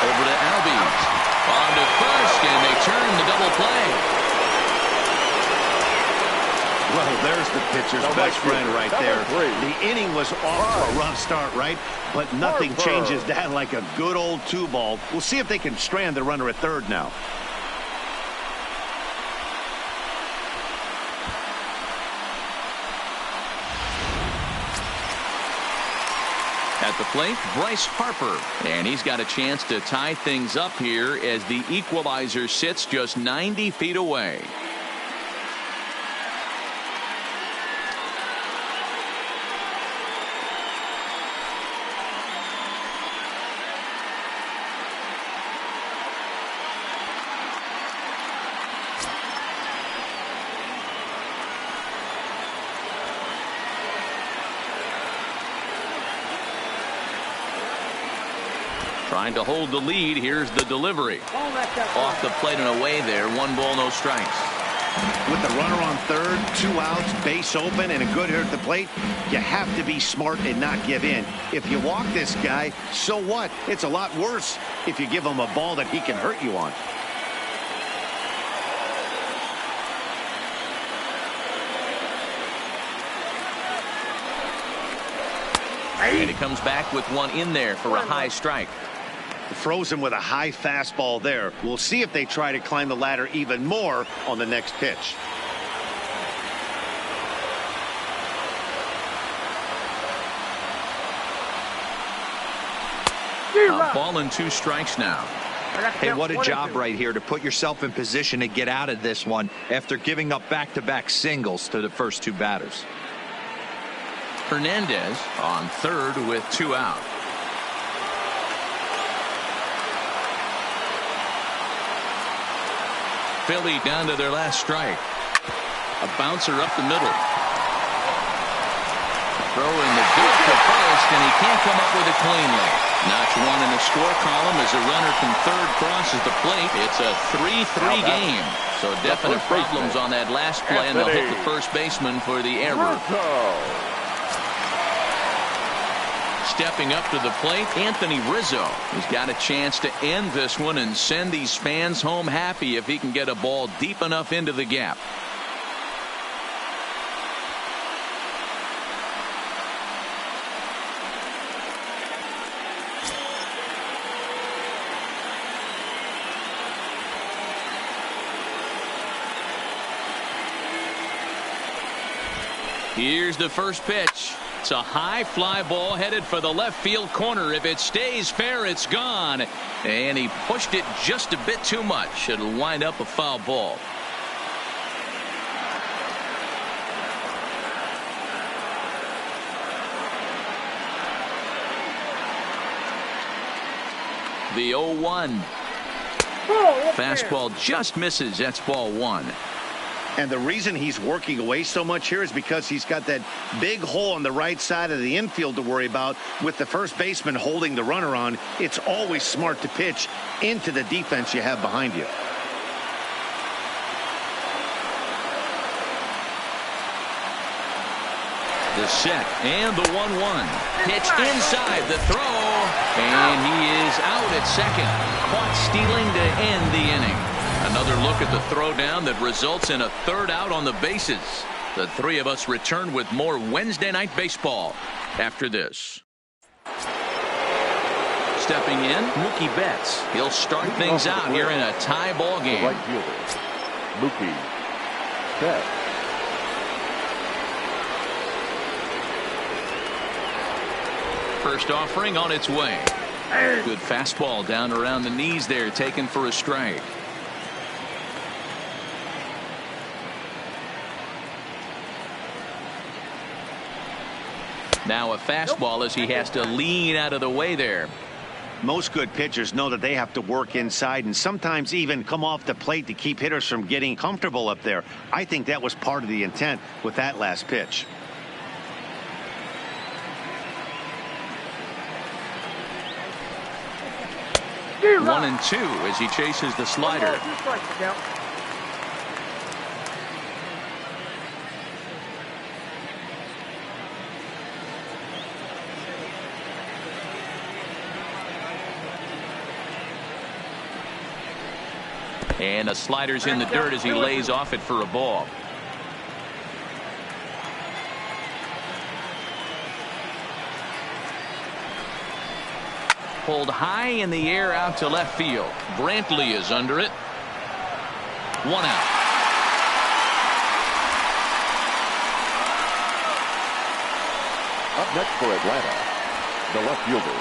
Over to Albies. On to first, and they turn the double play. Well, there's the pitcher's best friend right there. The inning was off to a rough start, right? But nothing changes that like a good old 2-ball. We'll see if they can strand the runner at third now. At the plate, Bryce Harper. And he's got a chance to tie things up here as the equalizer sits just 90 feet away. Trying to hold the lead. Here's the delivery. Off the plate and away there. 1 ball, no strikes. With the runner on third, 2 outs, base open, and a good hitter at the plate, you have to be smart and not give in. If you walk this guy, so what? It's a lot worse if you give him a ball that he can hurt you on. And he comes back with one in there for a high strike. Frozen with a high fastball there. We'll see if they try to climb the ladder even more on the next pitch. A ball and 2 strikes now. Hey, what a job right here to put yourself in position to get out of this one after giving up back-to-back singles to the first 2 batters. Hernandez on third with 2 out. Philly down to their last strike. A bouncer up the middle. Throw in the good to first, and he can't come up with it cleanly. Notch 1 in the score column as a runner from third crosses the plate. It's a 3-3 game. So definite problems on that last play, and they'll hit the first baseman for the error. Stepping up to the plate, Anthony Rizzo. He's got a chance to end this one and send these fans home happy if he can get a ball deep enough into the gap. Here's the first pitch. It's a high fly ball headed for the left field corner. If it stays fair, it's gone. And he pushed it just a bit too much. It'll wind up a foul ball. The 0-1. Fastball just misses. That's ball 1. And the reason he's working away so much here is because he's got that big hole on the right side of the infield to worry about. With the first baseman holding the runner on, it's always smart to pitch into the defense you have behind you. The set and the 1-1. Pitch inside the throw. And he is out at second. Caught stealing to end the inning. Another look at the throwdown that results in a third out on the bases. The 3 of us return with more Wednesday Night Baseball after this. stepping in, Mookie Betts. He'll start things out here in a tie ball game. Right fielder, Mookie Betts. First offering on its way. Good fastball down around the knees there, taken for a strike. Now a fastball as he has to lean out of the way there. Most good pitchers know that they have to work inside and sometimes even come off the plate to keep hitters from getting comfortable up there. I think that was part of the intent with that last pitch. One and two as he chases the slider. And a slider's in the dirt as he lays off it for a ball. Pulled high in the air out to left field. Brantley is under it. One out. Up next for Atlanta, the left fielder,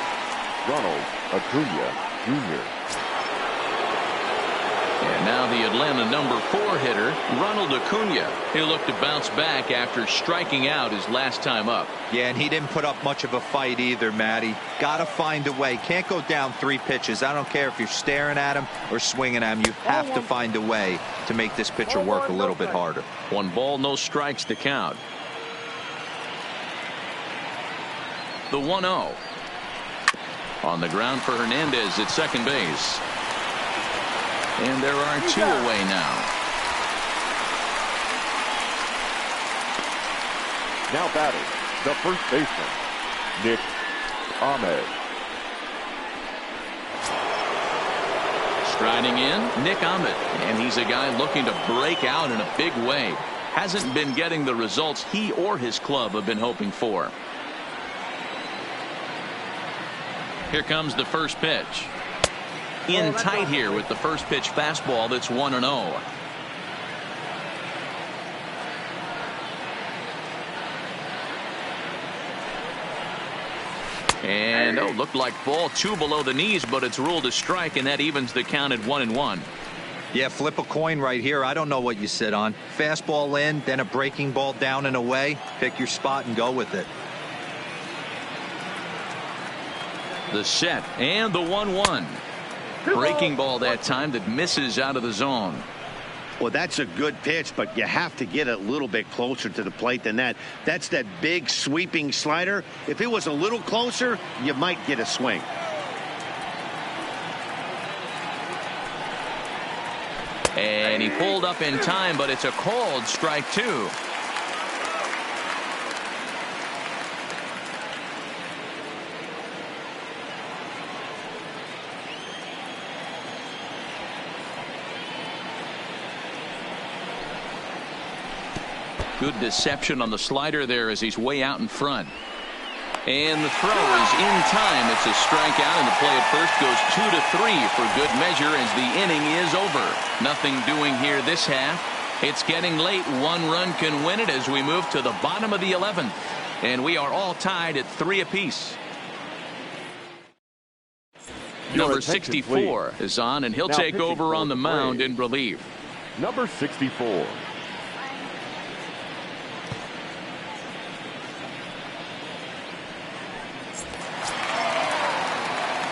Ronald Acuna Jr. And now the Atlanta number 4 hitter, Ronald Acuna. He'll look to bounce back after striking out his last time up. Yeah, and he didn't put up much of a fight either, Matty. Got to find a way. Can't go down 3 pitches. I don't care if you're staring at him or swinging at him. You have to find a way to make this pitcher work a little bit harder. 1 ball, no strikes to count. The 1-0. On the ground for Hernandez at second base. And there are 2 away now. Now batting, the first baseman, Nick Ahmed. Striding in, Nick Ahmed. And he's a guy looking to break out in a big way. Hasn't been getting the results he or his club have been hoping for. Here comes the first pitch. In tight here with the first pitch fastball that's 1-0. And looked like ball 2 below the knees, but it's ruled a strike, and that evens the count at 1-1. Yeah, flip a coin right here. I don't know what you sit on. Fastball in, then a breaking ball down and away. Pick your spot and go with it. The set and the 1-1. Breaking ball that time that misses out of the zone. Well, that's a good pitch, but you have to get a little bit closer to the plate than that. That's that big sweeping slider. If it was a little closer, you might get a swing. And he pulled up in time, but it's a called strike 2. Good deception on the slider there as he's way out in front. And the throw is in time. It's a strikeout, and the play at first goes 2-3 for good measure as the inning is over. Nothing doing here this half. It's getting late. 1 run can win it as we move to the bottom of the 11th. And we are all tied at 3 apiece. Number 64 is on, and he'll take over on the mound in relief. Number 64.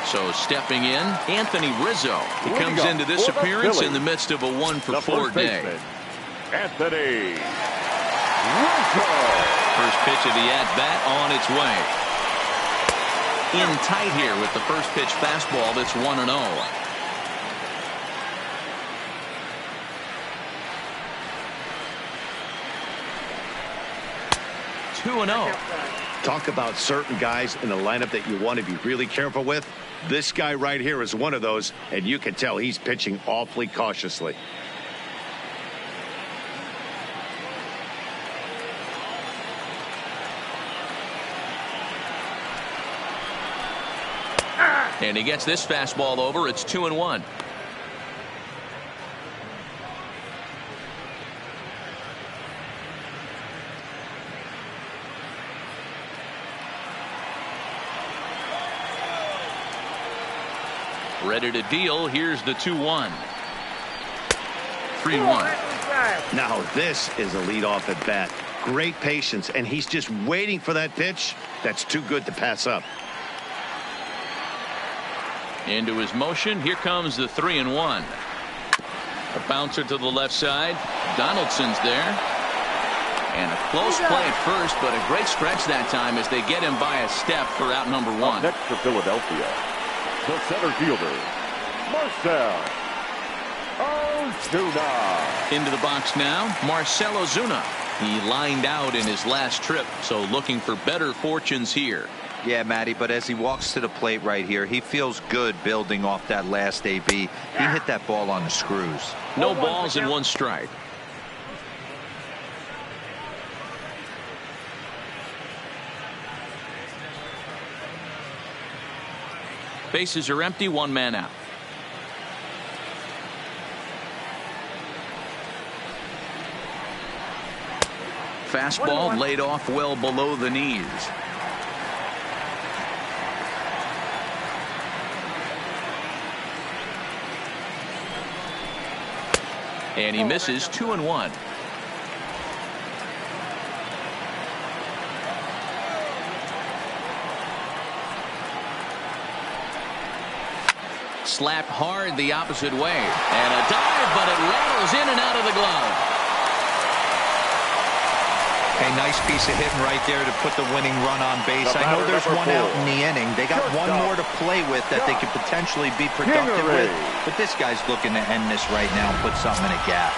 So stepping in, Anthony Rizzo. He comes into this appearance in the midst of a 1-for-4 day. Anthony Rizzo. First pitch of the at-bat on its way. In tight here with the first pitch fastball that's 1-0. Talk about certain guys in the lineup that you want to be really careful with. This guy right here is one of those, and you can tell he's pitching awfully cautiously. And he gets this fastball over. It's 2-1. Ready to deal. Here's the 2-1. 3-1. Now this is a leadoff at bat. Great patience, and he's just waiting for that pitch. That's too good to pass up. Into his motion. Here comes the 3-1. A bouncer to the left side. Donaldson's there. And a close play at first, but a great stretch that time as they get him by a step for out number 1. Up next for Philadelphia, the center fielder, Marcell Ozuna. Into the box now, Marcell Ozuna. He lined out in his last trip, so looking for better fortunes here. Yeah, Matty, but as he walks to the plate right here, he feels good building off that last AB. He hit that ball on the screws. No balls and 1 strike. Bases are empty, 1 man out. Fastball laid off well below the knees. And he misses. 2-1. Slapped hard the opposite way. And a dive, but it rattles in and out of the glove. A nice piece of hitting right there to put the winning run on base. I know there's 1 out in the inning. They got 1 more to play with that they could potentially be productive with. But this guy's looking to end this right now and put something in a gap.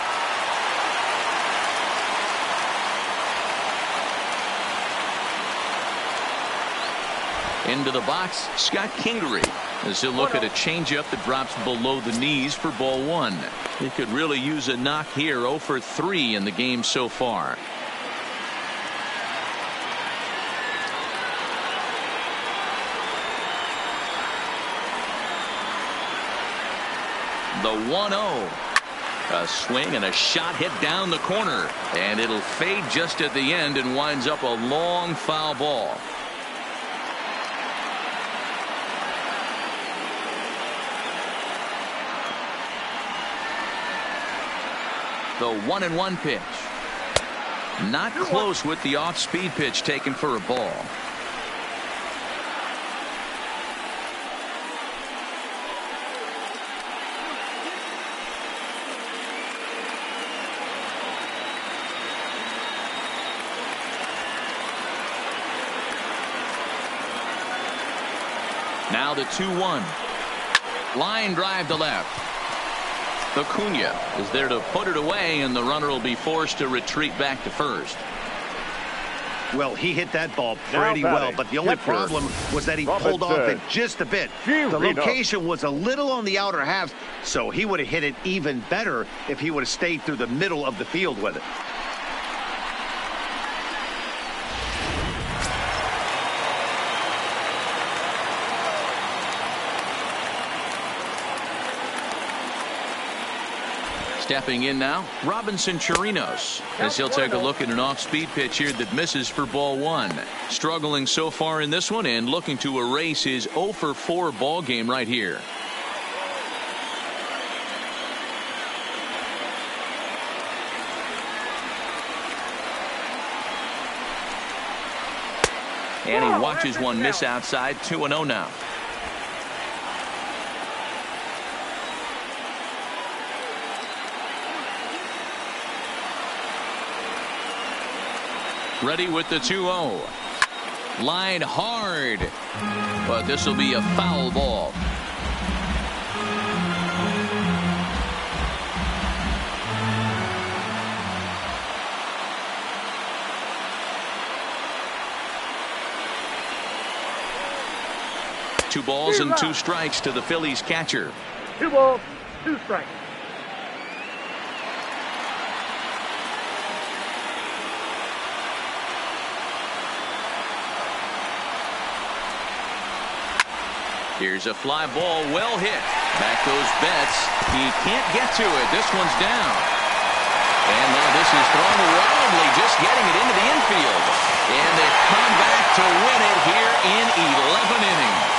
Into the box, Scott Kingery, as he'll look at a changeup that drops below the knees for ball 1. He could really use a knock here. 0 for 3 in the game so far. The 1-0. A swing and a shot hit down the corner, and it'll fade just at the end and winds up a long foul ball. The 1-1 pitch. Not close with the off-speed pitch taken for a ball. Now the 2-1. Line drive to left. Acuna is there to put it away, and the runner will be forced to retreat back to first. Well, he hit that ball pretty well, but the only problem was that he pulled off it just a bit. The location was a little on the outer half, so he would have hit it even better if he would have stayed through the middle of the field with it. Stepping in now, Robinson Chirinos, as he'll take a look at an off-speed pitch here that misses for ball 1. Struggling so far in this one and looking to erase his 0 for 4 ball game right here. And he watches one miss outside. 2-0 now. Ready with the 2-0. Line hard, but this will be a foul ball. Two balls and 2 strikes to the Phillies catcher. 2 balls, 2 strikes. Here's a fly ball, well hit. Back goes Betts. He can't get to it. This one's down. And now this is thrown wildly, just getting it into the infield. And they come back to win it here in 11 innings.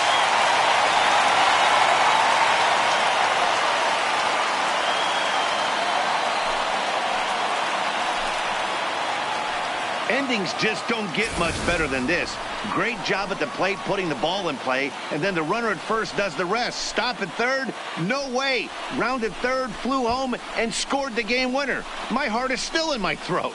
Endings just don't get much better than this. Great job at the plate putting the ball in play, and then the runner at first does the rest. Stop at third? No way. Rounded third, flew home, and scored the game winner. My heart is still in my throat.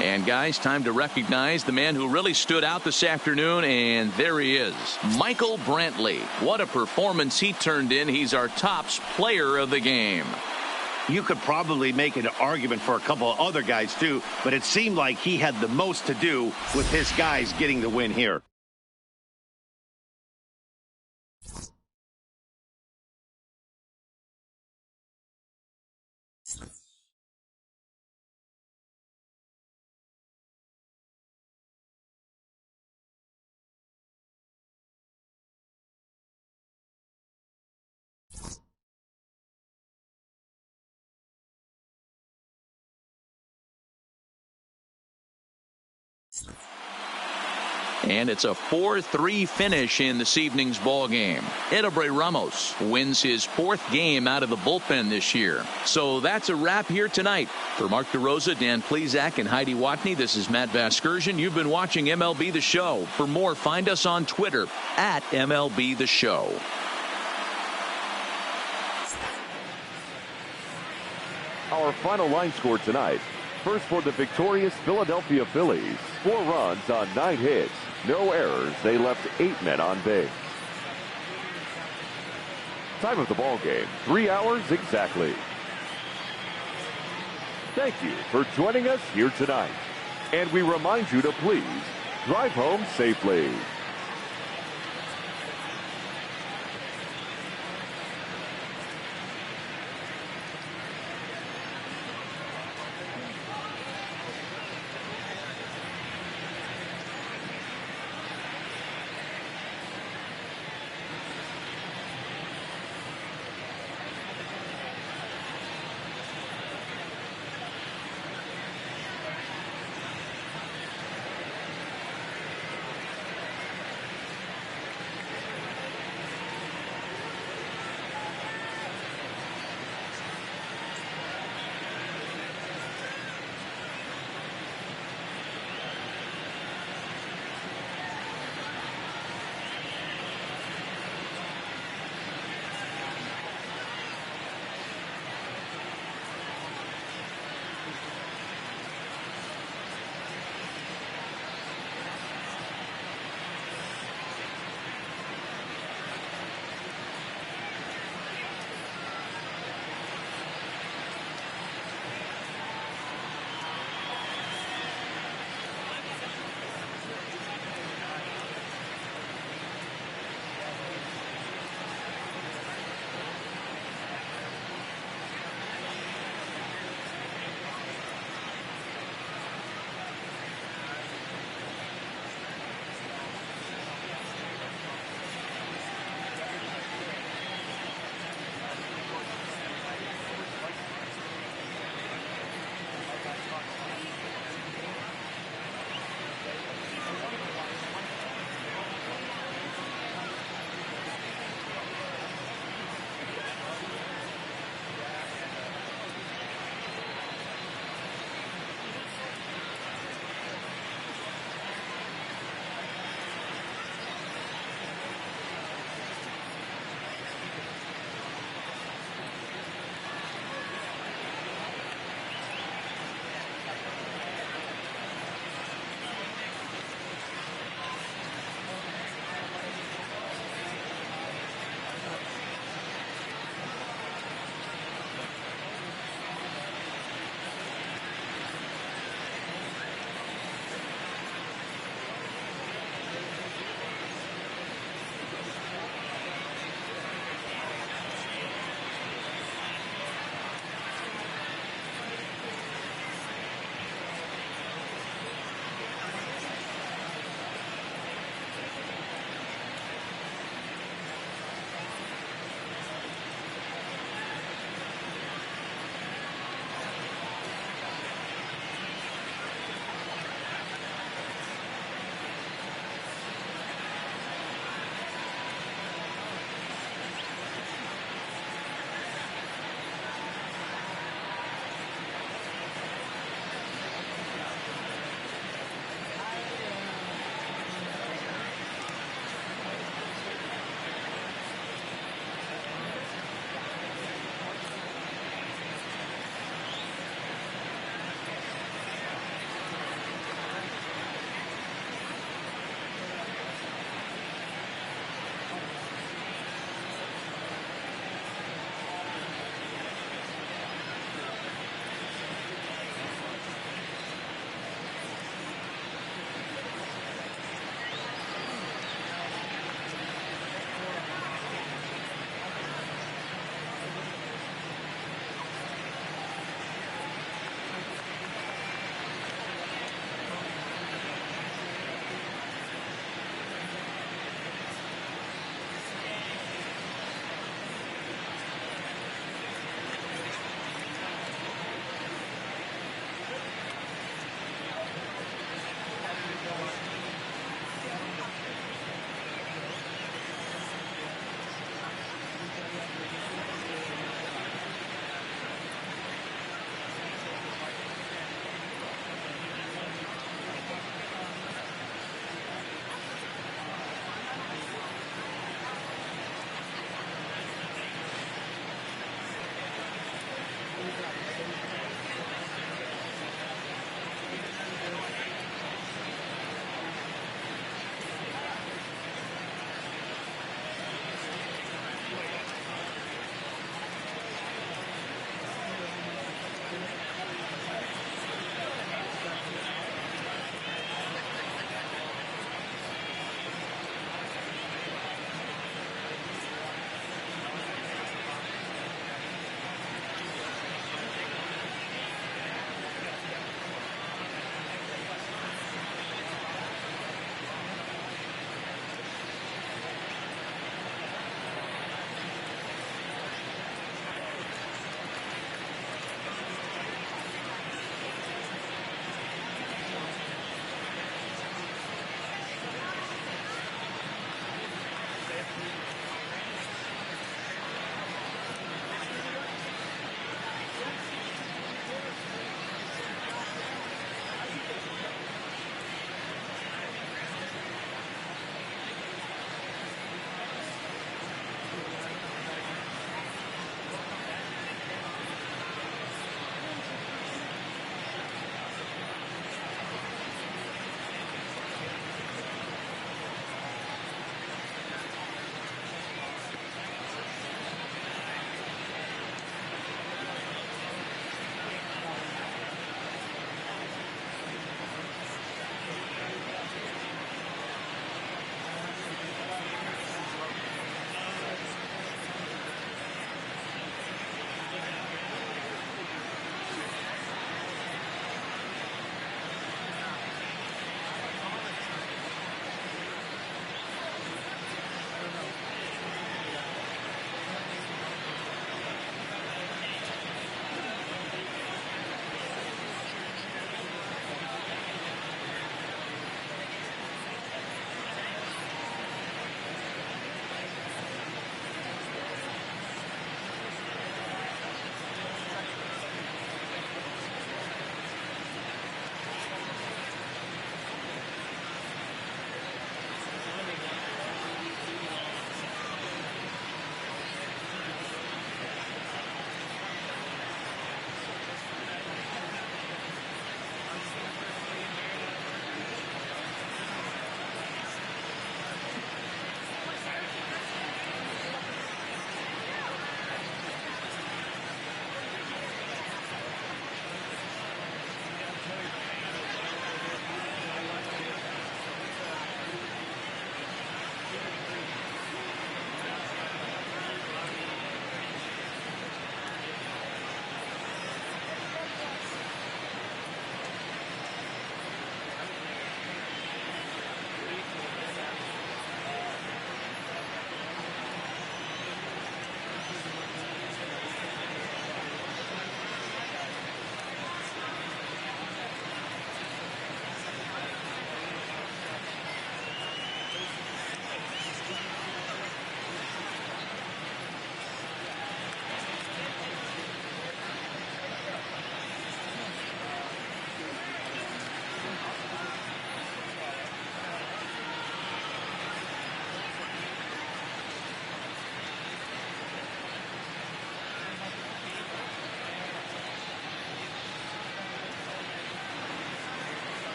And guys, time to recognize the man who really stood out this afternoon, and there he is, Michael Brantley. What a performance he turned in. He's our tops player of the game. You could probably make an argument for a couple of other guys too, but it seemed like he had the most to do with his guys getting the win here. And it's a 4-3 finish in this evening's ball game. Edelbray Ramos wins his 4th game out of the bullpen this year. So that's a wrap here tonight. For Mark DeRosa, Dan Plesac, and Heidi Watney, this is Matt Vasgersian. You've been watching MLB The Show. For more, find us on Twitter at MLB The Show. Our final line score tonight. First for the victorious Philadelphia Phillies. 4 runs on 9 hits. No errors. They left 8 men on base. Time of the ball game, 3 hours exactly. Thank you for joining us here tonight. And we remind you to please drive home safely.